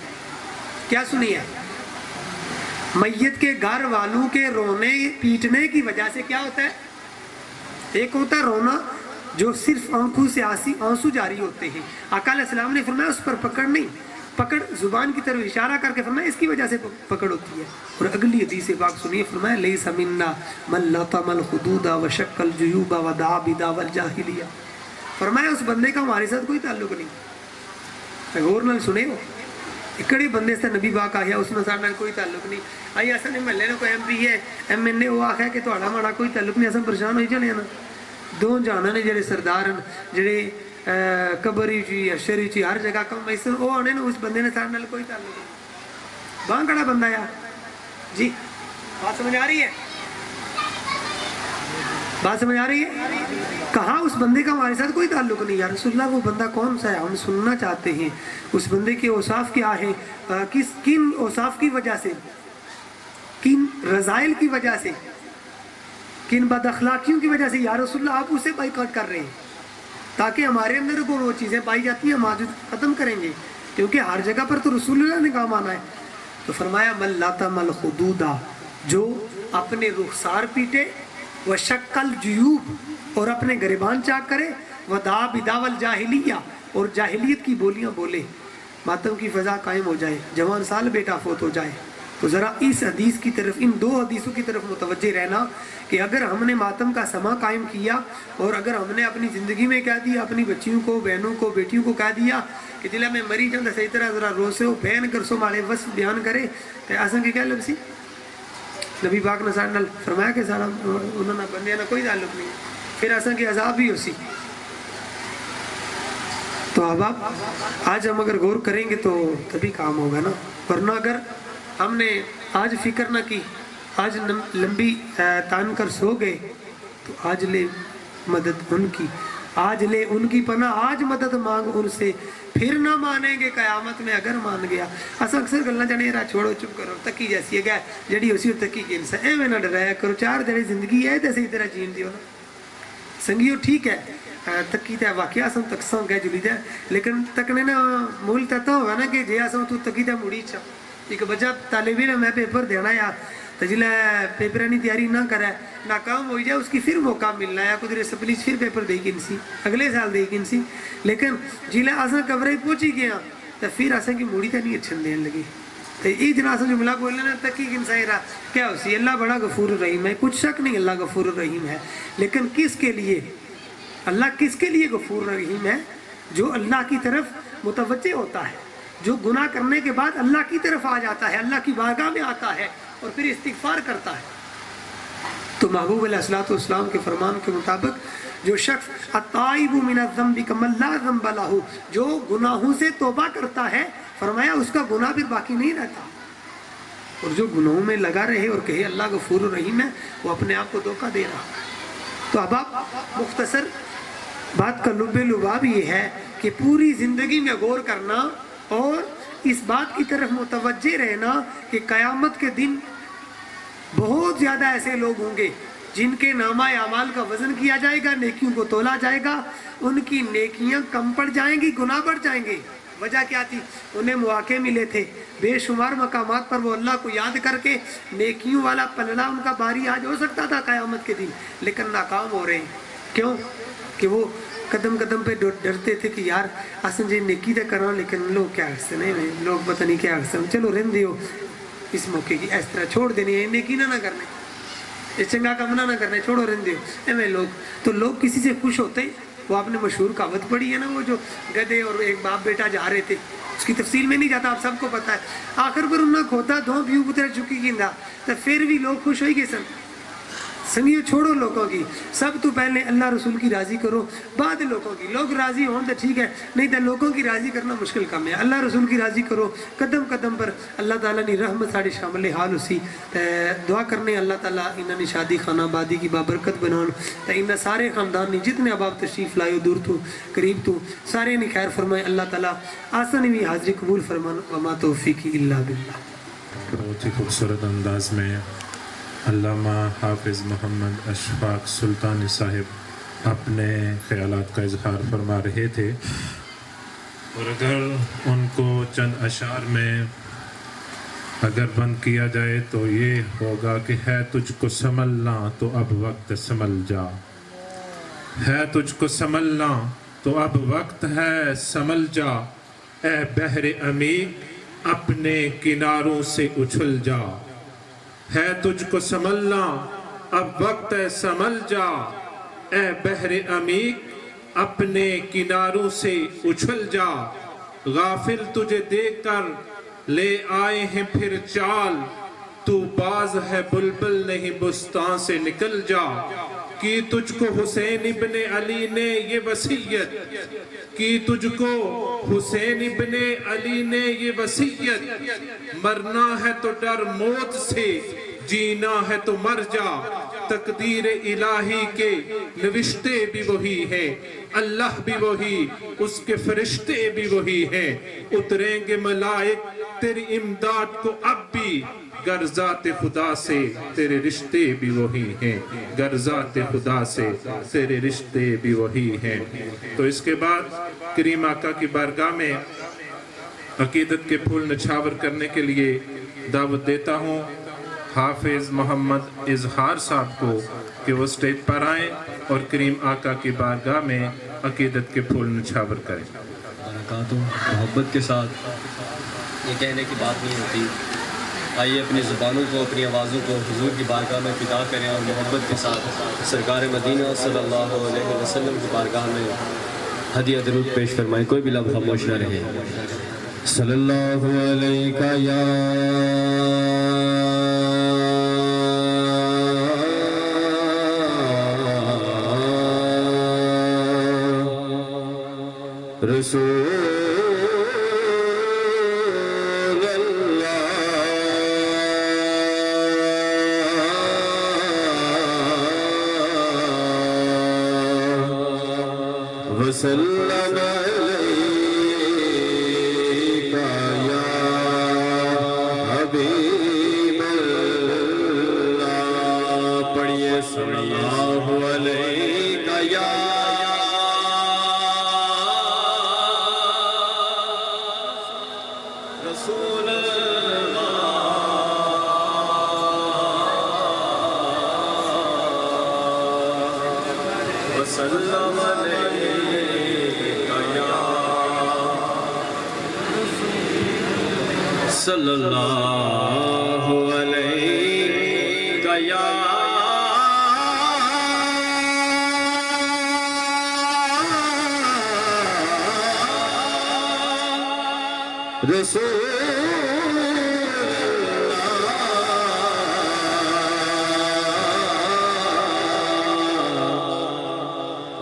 کیا سنی ہے؟ میت کے گھر والوں کے رونے پیٹنے کی وجہ سے کیا ہوتا ہے؟ ایک ہوتا ہے رونا جو صرف آنکھوں سے آنسو جاری ہوتے ہیں، آقا علیہ السلام نے فرمایا اس پر پکڑ نہیں، پکڑ زبان کی طرف اشارہ کر کے فرمایا اس کی وجہ سے پکڑ ہوتی ہے۔ اور اگلی حدیث پاک سنیے، فرمایا لیس منا من لطم الخدود وشق الجیوب ودعا بدعوى الجاہلیہ، فرمایا اس بندے کا ہمارے ساتھ کوئی تعلق نہیں۔ غور نال سنے ہو، اکڑے بندے سے نبی پاک آیا، اس نے سارے نال کوئی تعلق نہیں۔ آئی ایسا نہیں محلے نے کوئی ایم پی ہے ایم این اے وہ آخیا کہ تہاڈا ماڑا کوئی تعلق نہیں، اصل پریشان ہوئی جانے نا۔ دو جانا نے جڑے سردار جڑے قبری چی اشری چی ہر جگہ کم ایسے وہ آنے نا، اس بندے نے سارے نال کوئی تعلق نہیں۔ باں کڑا بندہ یا جی، بات سمجھ آ رہی ہے؟ بات سمجھ آ رہی ہے؟ کہا اس بندے کا ہمارے ساتھ کوئی تعلق نہیں۔ یا رسول اللہ وہ بندہ کون سا ہے؟ ہم سننا چاہتے ہیں اس بندے کے اوصاف کیا ہیں، کن اوصاف کی وجہ سے، کن رذائل کی وجہ سے، کن بد اخلاقیوں کی وجہ سے یا رسول اللہ آپ اسے بائیکاٹ کر رہے ہیں، تاکہ ہمارے اندر کو وہ چیزیں پائی جاتی ہیں ہم آج ختم کریں گے، کیونکہ ہر جگہ پر تو رسول اللہ نے کام آنا ہے۔ تو فرمایا من لطم الخدود، جو اپنے رخسار پیٹے، وشق الجیوب اور اپنے گریبان چاک کرے، ودعا بدعوى الجاہلیہ اور جاہلیت کی بولیاں بولے، ماتم کی فضا قائم ہو جائے، جوان سال بیٹا فوت ہو جائے، تو ذرا اس حدیث کی طرف، ان دو حدیثوں کی طرف متوجہ رہنا کہ اگر ہم نے ماتم کا سما قائم کیا اور اگر ہم نے اپنی زندگی میں کہہ دیا، اپنی بچیوں کو، بہنوں کو، بیٹیوں کو کہہ دیا کہ جلے میں مری جاؤں تو صحیح طرح ذرا روسے ہو بہن کر سو مالے وصف بیان کرے تو ایسا کہ کیا لفظی نبی پاک نے سارے فرمایا کہ سارا انہوں نے بندے نہ کوئی تعلق نہیں، پھر ایسا کہ عذاب بھی ہو سی۔ تو اب آج ہم اگر غور کریں گے تو تبھی کام ہوگا نا، ورنہ اگر ہم نے آج فکر نہ کی، آج لمبی تان کر سو گئے تو آج لے مدد ان کی، آج لے ان کی پناہ، آج مدد مانگ ان سے، پھر نہ مانیں گے قیامت میں اگر مان گیا۔ اصل اکثر گلنا جانے را چھوڑو چپ کرو، تکی جیسی ہے گیا جڑی اسی تکی کے انسان اے میں نہ ڈرایا کرو، چار جڑی زندگی ہے تے صحیح طرح جین دیو نا سنگیو، ٹھیک ہے تکی تے واقعہ اساں تکساں گئے جلی دے، لیکن تکنے نا مول تے ہوا نا کہ جے اساں تو تکی تے مڑی چا ایک بچہ طالب علم ہے پیپر دینا یا تجلے پیپرانی تیاری نہ کرے ناکام ہو جائے، اس کی پھر موقع ملنا ہے قدرت سپلیس پھر پیپر دے گی انسی اگلے سال دے گی انسی، لیکن جلے اساں کوریج پہنچی گیا تو پھر اساں کی موڑی تے نہیں اچھن دین لگی۔ تو یہ جنا اساں جملہ بولنے نا تکی انسان را کیا ہوسی، اللہ بڑا غفور الرحیم ہے، کچھ شک نہیں اللہ غفور الرحیم ہے، لیکن کس کے لیے؟ اللہ کس کے لیے غفور الرحیم ہے؟ جو اللہ کی طرف متوجہ ہوتا ہے، جو گناہ کرنے کے بعد اللہ کی طرف آ جاتا ہے، اللہ کی بارگاہ میں آتا ہے اور پھر استغفار کرتا ہے۔ تو محبوب علیہ الصلوۃ والسلام کے فرمان کے مطابق جو شخص التائب من الذنب کمن لا ذنب لہ، جو گناہوں سے توبہ کرتا ہے فرمایا اس کا گناہ پھر باقی نہیں رہتا، اور جو گناہوں میں لگا رہے اور کہے اللہ غفور الرحیم ہے وہ اپنے آپ کو دھوکہ دے رہا۔ تو اب آپ مختصر بات کا لب لباب یہ ہے کہ پوری زندگی میں غور کرنا اور اس بات کی طرف متوجہ رہنا کہ قیامت کے دن بہت زیادہ ایسے لوگ ہوں گے جن کے نامہ اعمال کا وزن کیا جائے گا، نیکیوں کو تولا جائے گا، ان کی نیکیاں کم پڑ جائیں گی، گناہ بڑھ جائیں گے۔ وجہ کیا تھی؟ انہیں مواقع ملے تھے، بے شمار مقامات پر وہ اللہ کو یاد کر کے نیکیوں والا پلڑا ان کا باری آج ہو سکتا تھا قیامت کے دن، لیکن ناکام ہو رہے ہیں۔ کیوں؟ کہ وہ قدم قدم پہ ڈرتے تھے کہ یار اساں جی نیکی تے کراں لیکن لوگ کیا کرتے نہیں، لوگ پتہ نہیں کیا کرتے، چلو رہن دیو اس موقع کی اس طرح چھوڑ دینی ہے، نیکی نہ کرنے، اس چنگا کام نہ کرنے، چھوڑو رہن دیو ایویں لوگ۔ تو لوگ کسی سے خوش ہوتے ہیں۔ وہ آپ نے مشہور کہاوت پڑھی ہے نا، وہ جو گدھے اور ایک باپ بیٹا جا رہے تھے، اس کی تفصیل میں نہیں جاتا، آپ سب کو پتہ ہے، آخر پر انہوں نے کھوتا دو بیو پتر چکی گیندا تو پھر بھی لوگ خوش ہوئی گئے سن۔ سنگیو چھوڑو لوگوں کی، سب تو پہلے اللہ رسول کی راضی کرو، بعد لوگوں کی، لوگ راضی ہوں تو ٹھیک ہے، نہیں تو لوگوں کی راضی کرنا مشکل کام ہے۔ اللہ رسول کی راضی کرو، قدم قدم پر اللہ تعالیٰ نے رحمت ساڑے شامل حال اسی دعا کرنے اللہ تعالیٰ انہوں نے شادی خانہ آبادی کی بابرکت بناؤں تو ان سارے خاندان نے جتنے احباب تشریف لائے دور تو قریب تو سارے نے خیر فرمائے، اللہ تعالیٰ آسانی بھی حاضری قبول فرمان، وما توفیقی الا باللہ۔ بہت ہی خوبصورت انداز میں علامہ حافظ محمد اشفاق سلطانی صاحب اپنے خیالات کا اظہار فرما رہے تھے، اور اگر ان کو چند اشعار میں اگر بند کیا جائے تو یہ ہوگا کہ ہے تجھ کو سنبھلنا تو اب وقت سنبھل جا، ہے تجھ کو سنبھلنا تو اب وقت ہے سنبھل جا، اے بحر عمیق اپنے کناروں سے اچھل جا، ہے تجھ کو سنبھلنا اب وقت ہے سنبھل جا، اے بحر عمیق اپنے کناروں سے اچھل جا، غافل تجھے دیکھ کر لے آئے ہیں پھر چال، تو باز ہے بلبل نہیں بستان سے نکل جا، کی تجھ کو حسین ابن علی نے یہ وصیت، کی تجھ کو حسین ابن علی نے یہ وصیت، مرنا ہے تو ڈر موت سے، جینا ہے تو مر جا، تقدیر الہی کے نوشتے بھی وہی ہیں، اللہ بھی وہی، اس کے فرشتے بھی وہی ہیں، اتریں گے ملائک تیری امداد کو اب بھی، گر ذات خدا سے تیرے رشتے بھی وہی ہیں، گر ذات خدا سے تیرے رشتے بھی وہی ہیں۔ تو اس کے بعد کریم آقا کی بارگاہ میں عقیدت کے پھول نچھاور کرنے کے لیے دعوت دیتا ہوں حافظ محمد اظہار صاحب کو کہ وہ سٹیج پر آئیں اور کریم آقا کی بارگاہ میں عقیدت کے پھول نچھاور کریں۔ برکاتوں محبت کے ساتھ یہ کہنے کی بات نہیں ہوتی آئیے اپنی زبانوں کو اپنی آوازوں کو حضور کی بارگاہ میں فدا کریں اور محبت کے ساتھ سرکار مدینہ صلی اللہ علیہ وسلم کی بارگاہ میں ہدیہ درود پیش فرمائیں. کوئی بھی لفظ خاموش نہ رہے. صلی اللہ علیہ یا رسول وسلم علیک یا حبیب اللہ. پڑھیے صلی اللہ علیک یا رسول اللہ وسلم صلی اللہ علیہ یا رسول اللہ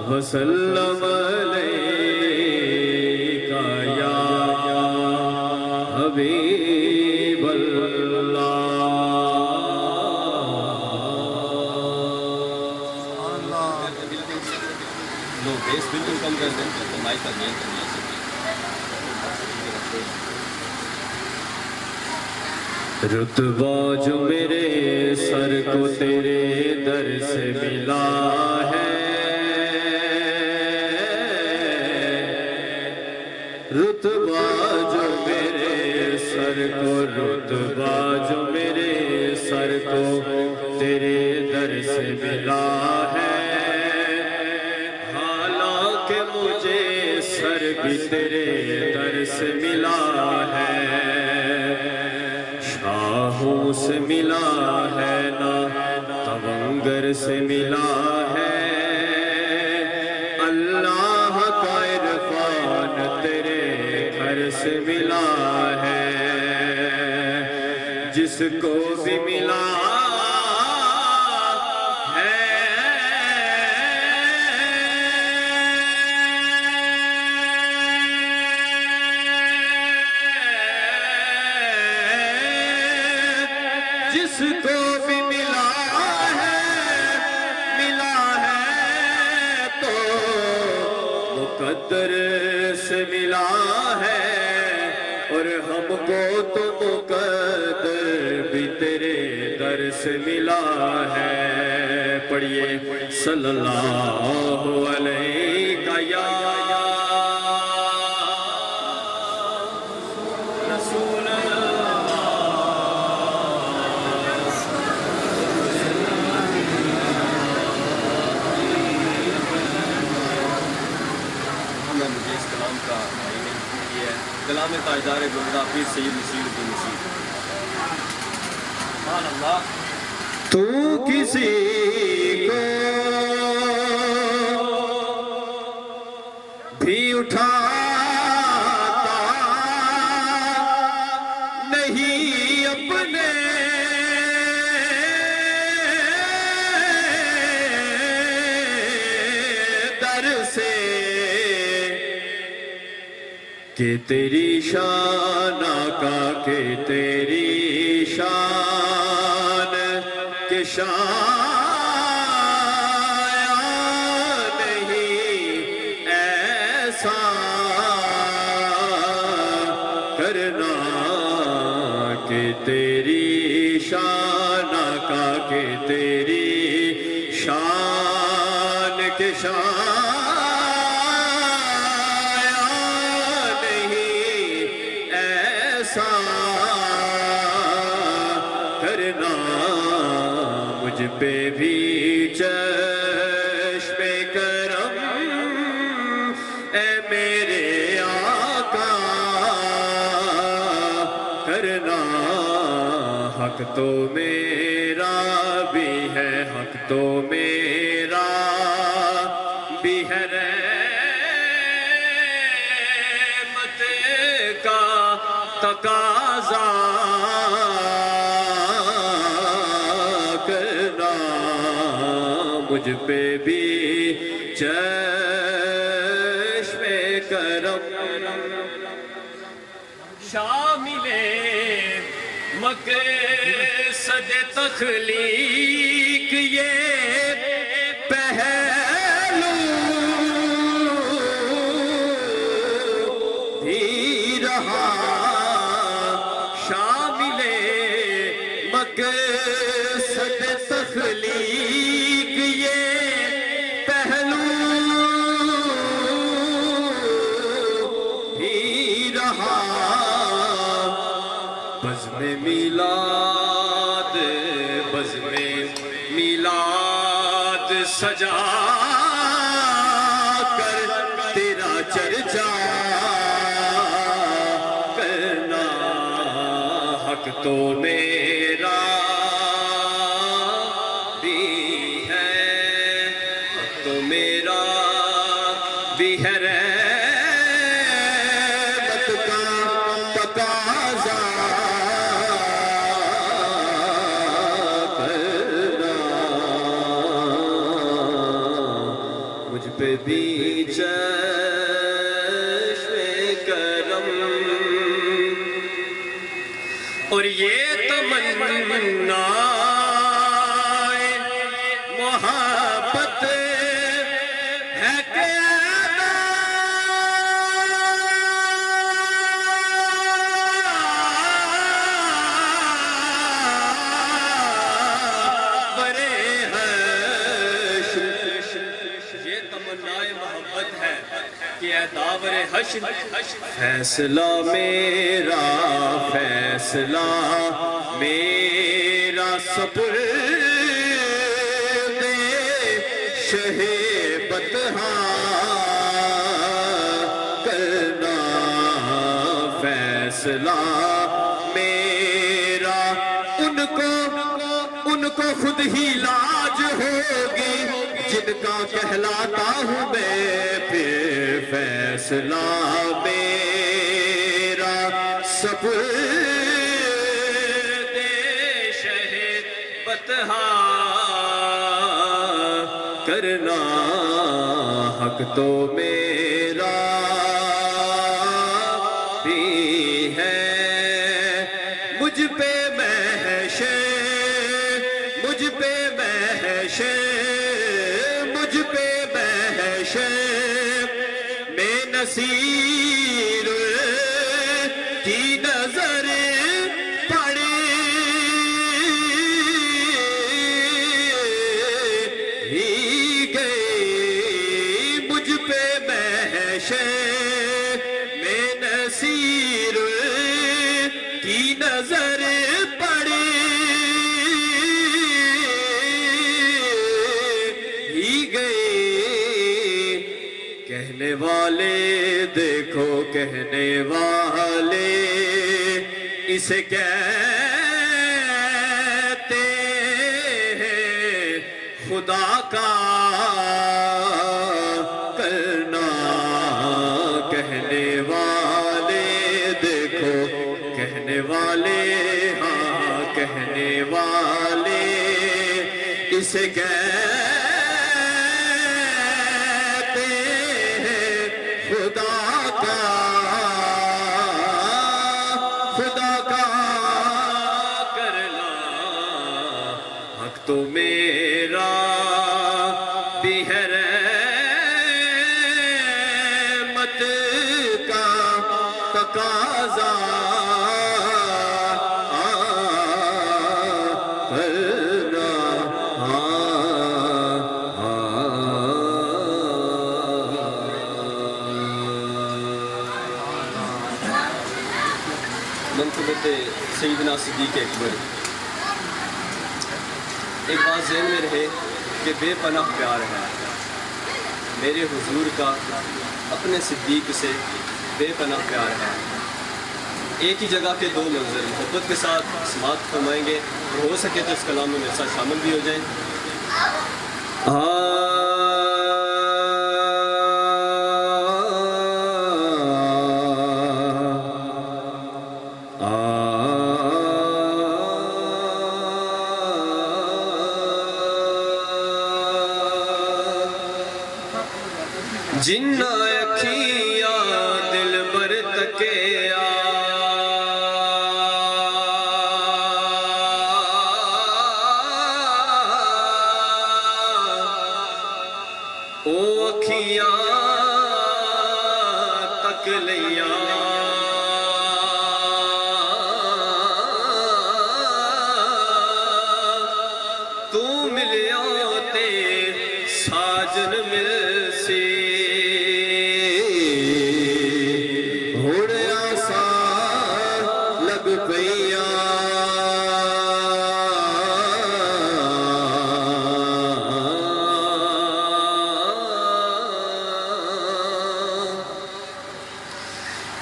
وسلم علیک یا حبیب لو بیس بالکل کم کر دیں تو مائک کا گین کرنا سکتے. رتبہ جو میرے سر کو تیرے در سے ملا ہے، رتبہ جو میرے سر کو، رتبہ جو میرے سر کو تیرے در سے ملا ہے، حالانکہ مجھے سر بھی تیرے در سے ملا ہے، شاہوں سے ملا ہے نہ تونگر سے ملا ہے، اللہ کا عرفان تیرے گھر سے ملا ہے، جس کو بھی ملا جس کو بھی ملا ہے تو مقدر سے ملا ہے، اور ہم کو تو مقدر بھی تیرے در سے ملا ہے. پڑھیے صلی اللہ علیہ یا رسول کلام تاجدار گلزار پیر سید نصیر الدین نصیر. سبحان اللہ. تو کسی کو بھی اٹھاتا نہیں اپنے در سے، کہ تیری شان آقا، کہ تیری شان کہ شاید نہیں ایسا کرنا، کہ تیری شان آقا، کہ تیری شان کہ کرنا، مجھ پہ بھی چشم کرم اے میرے آقا کرنا، حق تو میرا بھی ہے، حق تو میرا بھی ہے، رحمت کا تقاضا کرنا، مجھ پہ بھی چشم کرم شامل مقصد تخلیق یہ پہلو بھی رہا، شامل مقصد تخلیق یہ پہلو بھی رہا، بزم میلاد سجا کر تیرا چرچا کرنا، حق تو میرا بھی ہے، حق تو میرا بھی ہے، رحمت کا تقاضا پہ بھی چشم کرم، اور یہ تمنا محبت ہے کہ داور حشر فیصلہ میرا، فیصلہ میرا سپرد شہ بطحا کرنا، فیصلہ میرا ان کو خود ہی لاج ہوگی جن کا کہلاتا ہوں میں، پھر فیصلہ میرا سپرد شہ بطحا کرنا، حق تو میرا بھی ہے، مجھ پہ محش مجھ پہ محش مجھ پہ محش میں نصیر کی نظر پڑے ہی گئی، مجھ پہ محش میں نصیر کی نظر پڑے ہی گئی، کہنے والے دیکھو کہنے والے اسے کہتے ہیں خدا کا کرنا، کہنے والے دیکھو کہنے والے، ہاں کہنے والے اسے کہتے ہیں خدا کا کرنا، حق تو میرا بھی ہے، رحمت کا تقاضا کرنا، منقبت سیدنا صدیق اکبر۔ ایک بات ذہن میں رہے کہ بے پناہ پیار ہے میرے حضور کا، اپنے صدیق سے بے پناہ پیار ہے، ایک ہی جگہ کے دو منظر محبت کے ساتھ سماعت فرمائیں گے، اور ہو سکے تو اس کلام میں میرے ساتھ شامل بھی ہو جائیں۔ جنہ اکھیاں دل بر تکیا او اکھیاں تک لیا تو ملیا تے ساجن مل سی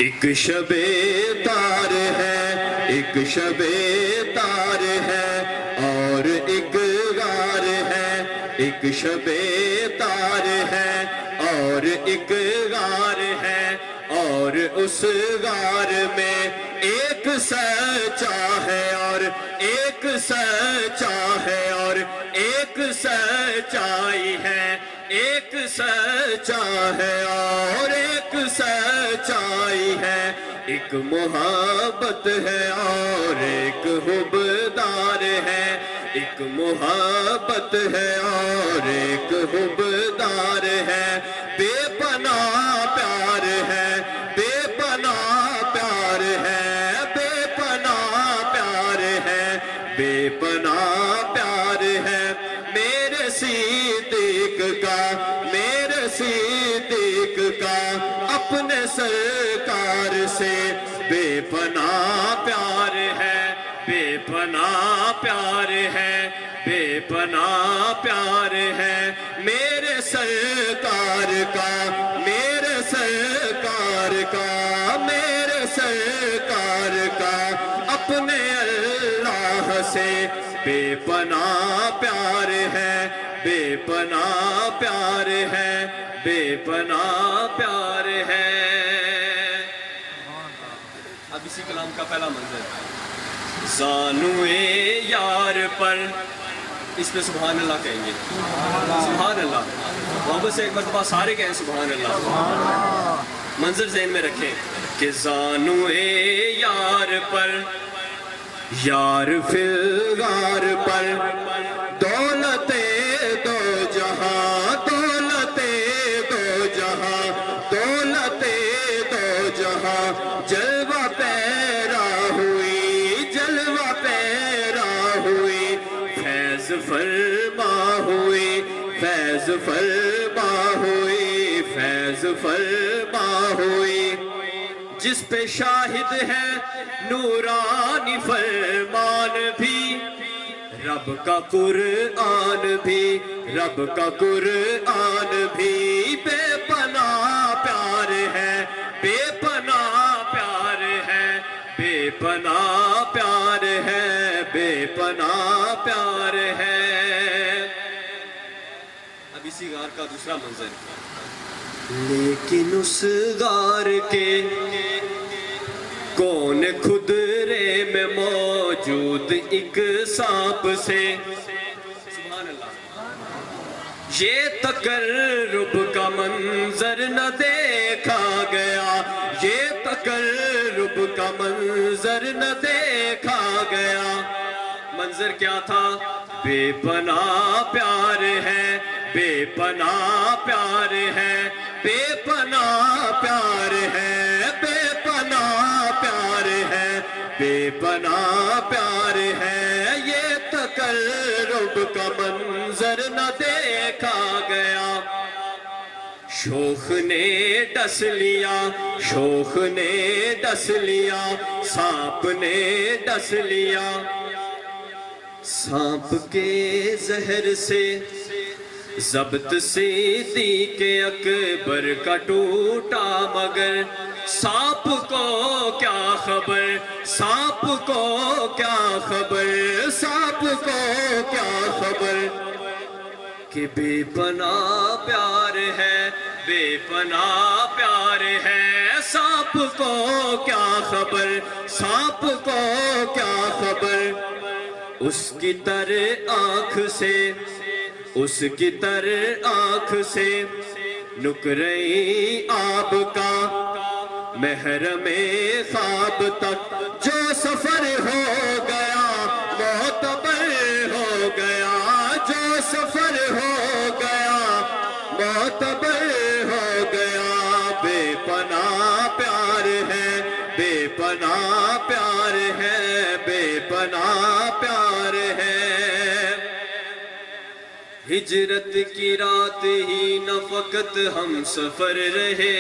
ایک شب تار ہے، ایک شب تار ہے اور ایک غار ہے، ایک شب تار ہے اور ایک غار ہے، اور اس غار میں ایک سچا ہے اور ایک سچا ہے اور ایک سچائی ہے، ایک سچا ہے اور ایک سچائی ہے، ایک محبت ہے اور ایک حبدار ہے، ایک محبت ہے اور ایک حبدار ہے، بے پناہ پیار ہے، بے پناہ پیار ہے، بے پناہ پیار ہے، بے پناہ پیار ہے، میرے صدیق کا، میرے صدیق کا اپنے سرکار سے بے پناہ پیار ہے، بے پناہ پیار ہے، بے پناہ پیار ہے، میرے سرکار کا، میرے سرکار کا، میرے سرکار کا اپنے اللہ سے بے پناہ پیار ہے، بے پناہ پیار ہے، بے پناہ پیار ہے۔ اب اسی کلام کا پہلا منظر، زانوئے یار پر، اس پہ سبحان اللہ کہیں گے، سبحان اللہ، محبت سے ایک مرتبہ سارے کہیں سبحان اللہ۔ منظر ذہن میں رکھیں کہ زانوئے یار پر، یار فی الغار پر، دولت دو جہاں، دولت دو جہاں، دولت دو جہاں، جلوہ پیرا ہوئی، جلوہ پیرا ہوئی، فیض فرما ہوئی، فیض فرما ہوئی، فیض فرما ہوئی، جس پہ شاہد ہے نورانی فرمان بھی، رب کا قرآن بھی، رب کا قرآن بھی، بے پناہ پیار ہے، بے پناہ پیار ہے، بے پناہ پیار ہے، بے پناہ پیار ہے۔ اب اسی غار کا دوسرا منظر، لیکن اس غار کے کون خدرے میں موجود ایک سانپ سے، سبحان اللہ، یہ تقرب کا منظر نہ دیکھا گیا، یہ تقرب کا منظر نہ دیکھا گیا، منظر کیا تھا؟ بے پناہ پیار ہے، بے پناہ پیار ہے، بے پناہ پیار ہے، بے پناہ پیار ہے، بے پناہ پیار ہے، یہ تقرب کا منظر نہ دیکھا گیا، شوخ نے ڈس لیا، شوخ نے ڈس لیا، سانپ نے ڈس لیا، سانپ کے زہر سے ضبط صدیق اکبر کا ٹوٹا، مگر سانپ کو کیا خبر، سانپ کو کیا خبر، سانپ کو کیا خبر کہ بے پناہ پیار ہے، بے پناہ پیار ہے، سانپ کو کیا خبر، سانپ کو کیا خبر، اس کی تر آنکھ سے، اس کی تر آنکھ سے نکرئی آب کا محرم خواب تک جو سفر ہو گیا معتبر ہو گیا، جو سفر ہو گیا معتبر ہو گیا، بے پناہ پیار ہے، بے پناہ پیار ہے، بے پناہ پیار ہے۔ ہجرت کی رات ہی نہ فقط ہم سفر رہے،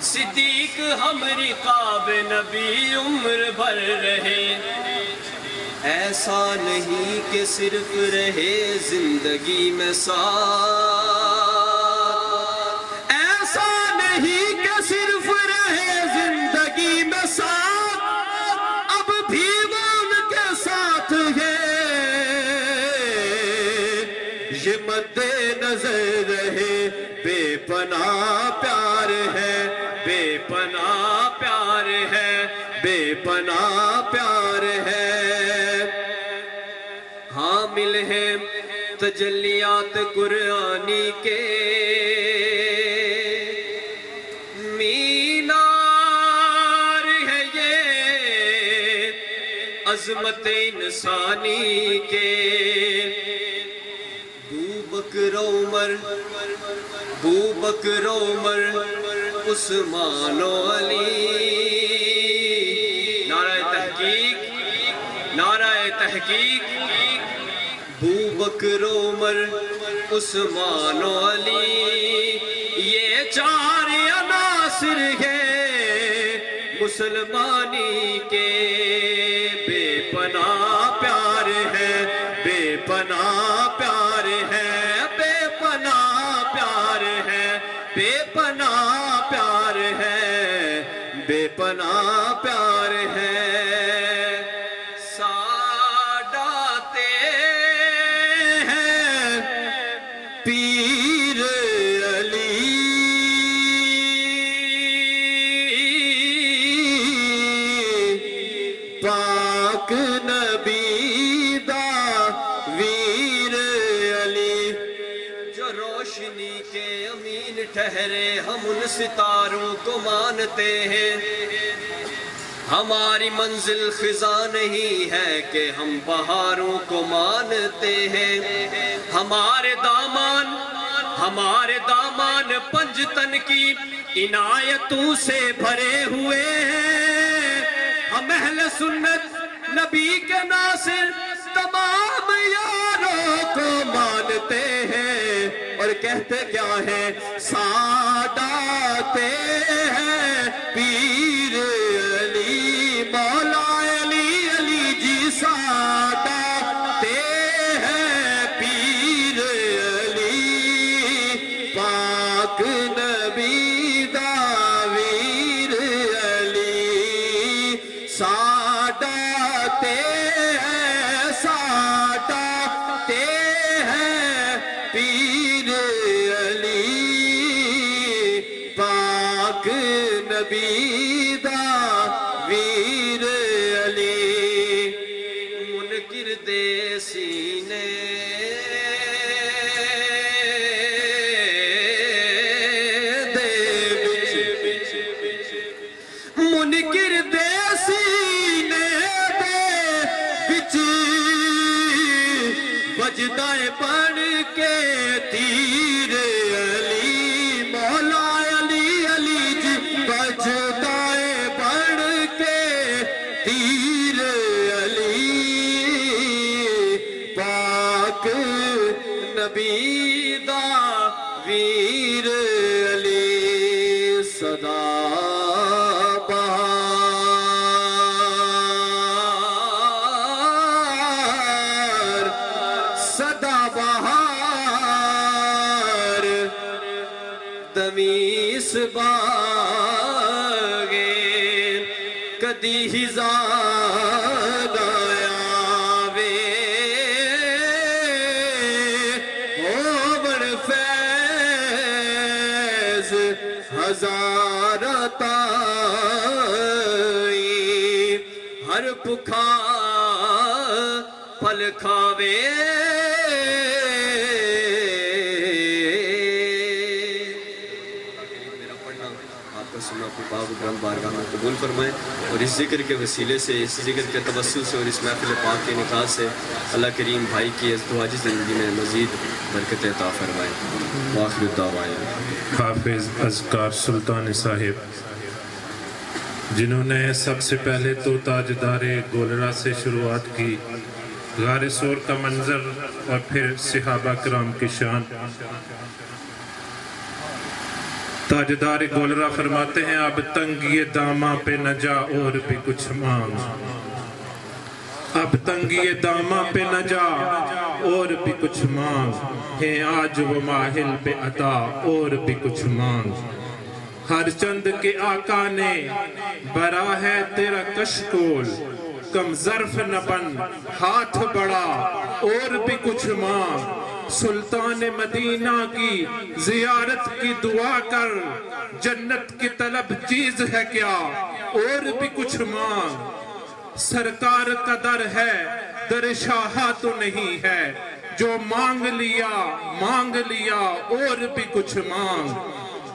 صدیق ہم رقاب نبی عمر بھر رہے، ایسا نہیں کہ صرف رہے زندگی میں ساتھ، ایسا نہیں کہ صرف رہے زندگی میں ساتھ، اب بھی وہ ان کے ساتھ ہے، یہ مد نظر رہے، بے پناہ پیار ہے، بے پناہ پیار ہے، بے پناہ پیار ہے، حامل ہیں تجلیات قرآنی کے مینار ہے یہ، عظمت انسانی کے، بکر عمر، بو بکر عمر، عثمان و علی، نعرہ تحقیق، نعرہ تحقیق، بو بکر عمر، عثمان و علی، یہ چار عناصر ہیں مسلمانی کے، بے پناہ پیار ہے، بے پناہ پیار ہے، بے پناہ پیار ہے، بے پناہ پیار ہے، بے پناہ پیار ہے، ساڈاتے ہیں پیر علی، پاک نبی دا ویر علی، جو روشنی کے امین ٹھہرے، ہم ان ستاروں کو مانتے ہیں، ہماری منزل خزاں نہیں ہے کہ ہم بہاروں کو مانتے ہیں، ہمارے دامان پنجتن کی عنایتوں سے بھرے ہوئے ہیں، ہم اہل سنت نبی کے ناصر تمام یاروں کو مانتے ہیں، اور کہتے کیا ہے، ساڈاتے ہیں پیر علی، مولا علی، علی جی ساڈاتے ہیں پیر علی، پاک نبی دا ویر علی، ساڈاتے ہیں، ساڈاتے ہیں پیر علی، پاک نبی دا ویر علی، منکر دے سینے دے وچ، منکر دے سینے دے وچ بجدا ہے بن کے تیر علی، مولا علی، علی جی بجدا ہے بن کے تیر علی، پاک نبی دا ویر علی، صدا بہار، صدا بہار، باغے کدی ہی زیادہ آوے بڑ فیض ہزارہ تائی ہر بھکھا پھل کھاوے پاک گرم بارگاہ میں قبول فرمائے اور اس ذکر کے وسیلے سے اس ذکر کے توسل سے اور اس محفل پاک کے نکاح سے اللہ کریم بھائی کی ازدواجی زندگی میں مزید برکت عطا فرمائے وآخر الدعوانا حافظ اذکار سلطان صاحب جنہوں نے سب سے پہلے تو تاجدار گولڑا سے شروعات کی غار سور کا منظر اور پھر صحابہ کرام کی شان تاجدار گولرا فرماتے ہیں اب تنگی داماں پہ نہ جا اور بھی کچھ مانگ اب تنگی داماں پہ نہ جا اور بھی کچھ مانگ ہے آج وہ ماہل پہ عطا اور بھی کچھ مانگ ہر چند کے آقا نے برا ہے تیرا کشکول کم ظرف نہ بن ہاتھ بڑا اور بھی کچھ مانگ سلطان مدینہ کی زیارت کی دعا کر جنت کی طلب چیز ہے کیا اور بھی کچھ مانگ سرکار کا در ہے در شاہا تو نہیں ہے جو مانگ لیا اور بھی کچھ مانگ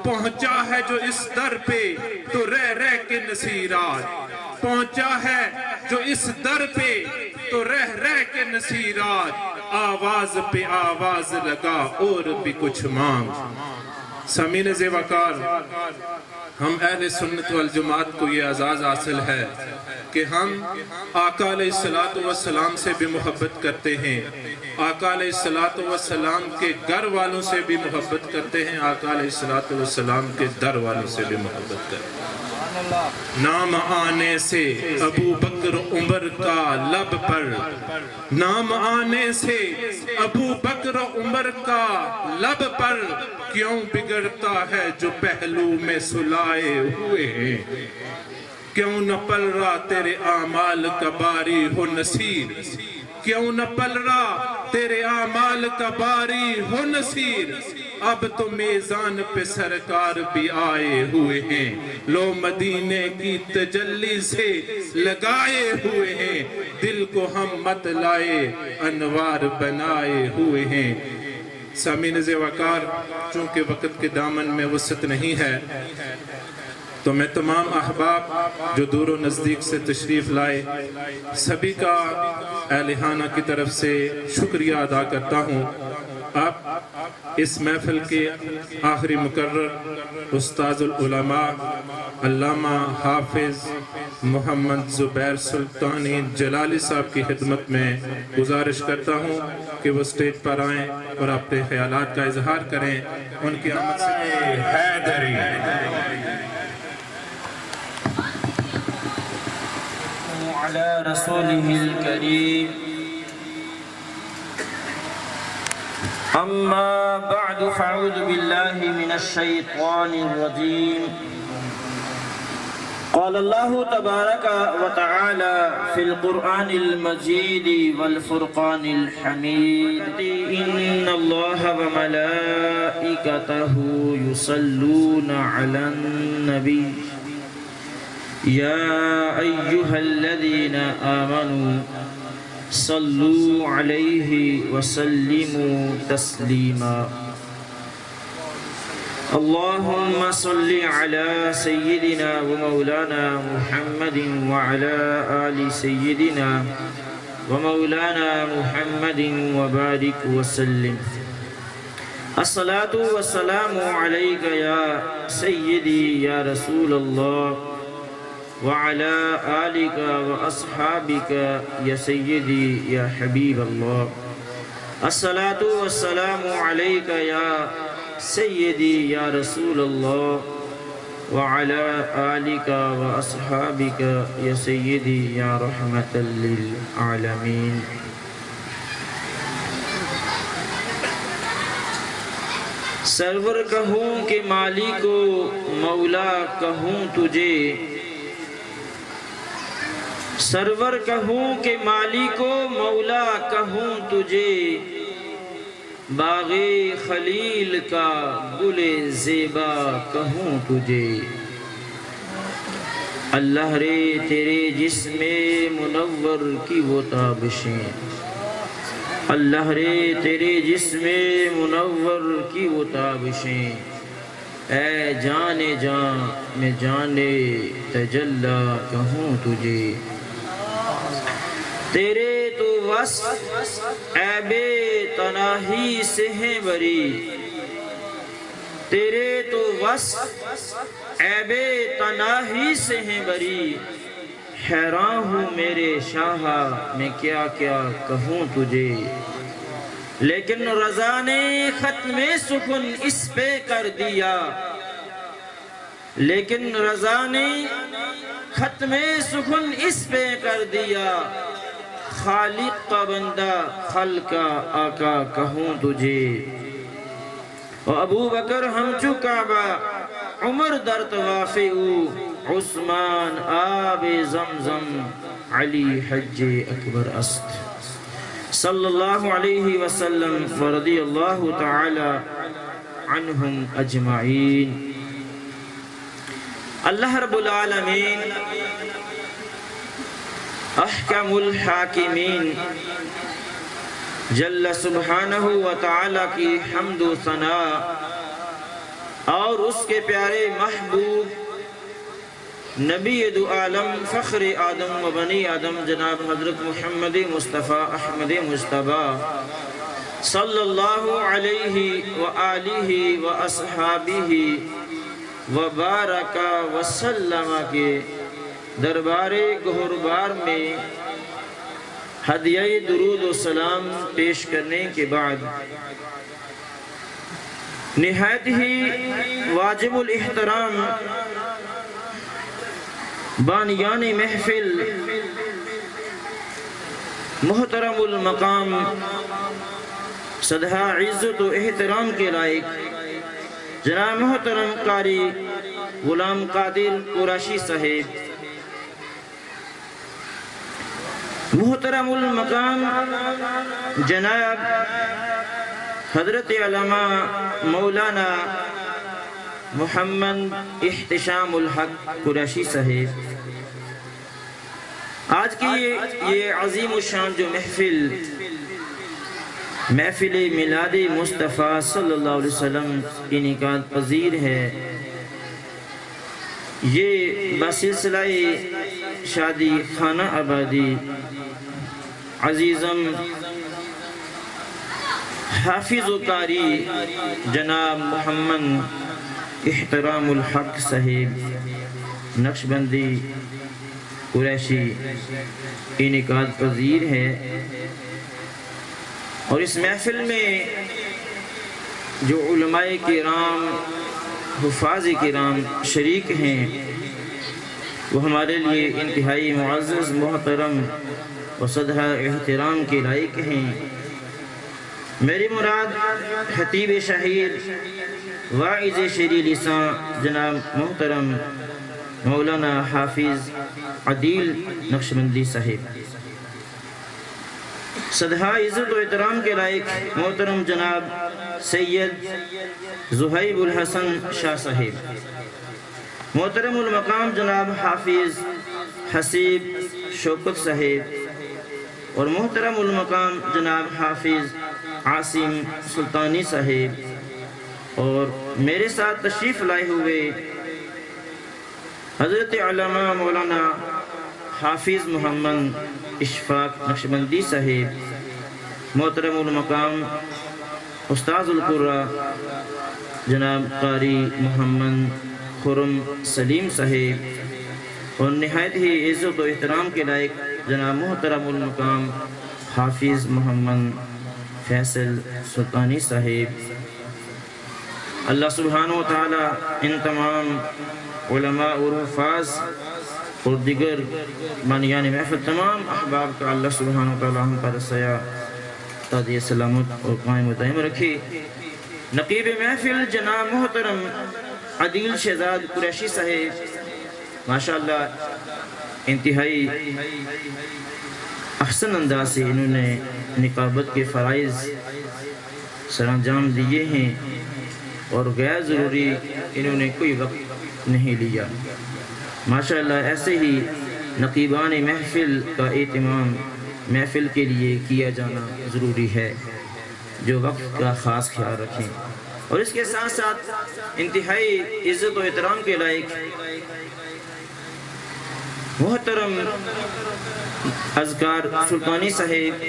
پہنچا ہے جو اس در پہ تو رہ کے نصیرات پہنچا ہے جو اس در پہ تو رہ کے نصیرات آواز پہ آواز لگا اور بھی کچھ مانگ سامعین ذی وقار ہم اہل سنت والجماعت کو یہ اعزاز حاصل ہے کہ ہم آقا علیہ السلام سے بھی محبت کرتے ہیں آقا علیہ السلام کے گھر والوں سے بھی محبت کرتے ہیں آقا علیہ السلام کے در والوں سے بھی محبت کرتے ہیں نام آنے سے ابو بکر عمر کا لب پر نام آنے سے ابو بکر عمر کا لب پر کیوں بگڑتا ہے جو پہلو میں سلائے ہوئے ہیں کیوں نہ پل رہا تیرے اعمال کا باری ہو نصیر کیوں نہ پل رہا تیرے اعمال کا باری ہو نصیر اب تو میزان پہ سرکار بھی آئے ہوئے ہیں لو مدینے کی تجلی سے لگائے ہوئے ہیں دل کو ہم مت لائے انوار بنائے ہوئے ہیں سامعین ذی وقار چونکہ وقت کے دامن میں وسعت نہیں ہے تو میں تمام احباب جو دور و نزدیک سے تشریف لائے سبھی کا اہلِ کی طرف سے شکریہ ادا کرتا ہوں اب اس محفل کے آخری مقرر استاذ العلماء علامہ حافظ محمد زبیر سلطانی جلالی صاحب کی خدمت میں گزارش کرتا ہوں کہ وہ سٹیج پر آئیں اور اپنے خیالات کا اظہار کریں ان کی آمد سے حیدری على رسوله الكريم أما بعد فأعوذ بالله من الشيطان الرجيم قال الله تبارك وتعالى في القرآن المجيد والفرقان الحميد إن الله وملائكته يصلون على النبي يا أيها الذين آمنوا صلوا عليه وسلموا تسليما اللهم صل على سيدنا ومولانا محمد وعلى آل سيدنا ومولانا محمد وبارك وسلم الصلاة والسلام عليك يا سيدي يا رسول الله وعلى آلك وأصحابك يا سيدي يا حبيب الله الصلاة والسلام عليك يا سيدي يا رسول الله وعلى آلك وأصحابك يا سيدي يا رحمة للعالمين سرور کہوں کہ مالک و مولا کہوں تجھے، سرور کہوں کہ مالک و مولا کہوں تجھے، باغ خلیل کا گل زیبا کہوں تجھے۔ اللہ رے تیرے جسم منور کی وہ تابشیں، اللہ رے تیرے جسم منور کی وہ تابشیں، اے جان جان میں جانے تجلی کہوں تجھے۔ تیرے تو وصف عیب تناہی سے ہیں بری، تیرے تو وصف عیب تناہی سے ہیں بری، حیران ہوں میرے شاہ میں کیا کیا کہوں تجھے۔ لیکن رضا نے ختم سکون اس پہ کر دیا، لیکن رضا نے ختم سکون اس پہ کر دیا، خالق کا بندہ خلق کا آقا کہوں تجھے۔ و ابو بکر ہم چکابا، عمر در توافعو، عثمان آب زمزم، علی حج اکبر است، صلی اللہ علیہ وسلم ورضی اللہ تعالی عنہم اجمعین۔ اللہ رب العالمین احکم الحاکمین جل سبحانہ و تعالی کی حمد و ثنا اور اس کے پیارے محبوب نبی دو عالم فخر آدم و بنی آدم جناب حضرت محمد مصطفیٰ احمد مجتبیٰ صلی اللہ علیہ وآلہ واصحابہ وبارک وسلم کے دربار گہربار میں ہدیہ درود و سلام پیش کرنے کے بعد نہایت ہی واجب الاحترام بانیان محفل محترم المقام صدہ عزت و احترام کے لائق جناب محترم قاری غلام قادر قریشی صاحب، محترم المقام جناب حضرت علامہ مولانا محمد احتشام الحق قریشی صاحب، آج کی یہ عظیم الشان جو محفل میلاد مصطفیٰ صلی اللہ علیہ وسلم انعقاد پذیر ہے، یہ بسلسلہ شادی خانہ آبادی عزیزم حافظ و قاری جناب محمد احترام الحق صاحب نقشبندی قریشی انعقاد پذیر ہے، اور اس محفل میں جو علماء کرام حفاظ کرام شریک ہیں وہ ہمارے لیے انتہائی معزز محترم و صدہ احترام کے لائق ہیں۔ میری مراد خطیب شہیر واعظ شیریں لسان جناب محترم مولانا حافظ عدیل نقشبندی صاحب، صدہ عزت و احترام کے لائق محترم جناب سید زہیب الحسن شاہ صاحب، محترم المقام جناب حافظ حسیب شوکت صاحب، اور محترم المقام جناب حافظ عاصم سلطانی صاحب، اور میرے ساتھ تشریف لائے ہوئے حضرت علامہ مولانا حافظ محمد اشفاق نقشبندی صاحب، محترم المقام استاذ القرآ جناب قاری محمد خرم سلیم صاحب، اور نہایت ہی عزت و احترام کے لائق جناب محترم المقام حافظ محمد فیصل سلطانی صاحب۔ اللہ سبحانہ و تعالی ان تمام علماء اور حفاظ اور دیگر بانیان محفل تمام احباب کا اللہ سبحانہ و تعالی ہم پر سایہ تاج سلامت اور قائم و دائم رکھے۔ نقیب محفل جناب محترم عدیل شہزاد قریشی صاحب ماشاءاللہ انتہائی احسن انداز سے انہوں نے نقابت کے فرائض سر انجام دیے ہیں اور غیر ضروری انہوں نے کوئی وقت نہیں لیا ماشاءاللہ. ایسے ہی نقیبان محفل کا اہتمام محفل کے لیے کیا جانا ضروری ہے جو وقت کا خاص خیال رکھیں. اور اس کے ساتھ ساتھ انتہائی عزت و احترام کے لائق محترم اذکار سلطانی صاحب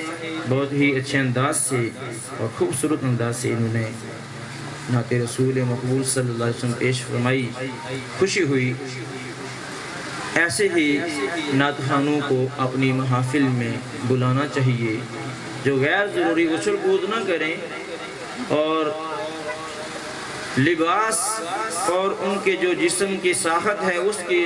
بہت ہی اچھے انداز سے اور خوبصورت انداز سے انہوں نے نعت رسول مقبول صلی اللہ علیہ وسلم پیش فرمائی. خوشی ہوئی. ایسے ہی نعت خوانوں کو اپنی محافل میں بلانا چاہیے جو غیر ضروری اچھل کود نہ کریں اور لباس اور ان کے جو جسم کی ساخت ہے اس کی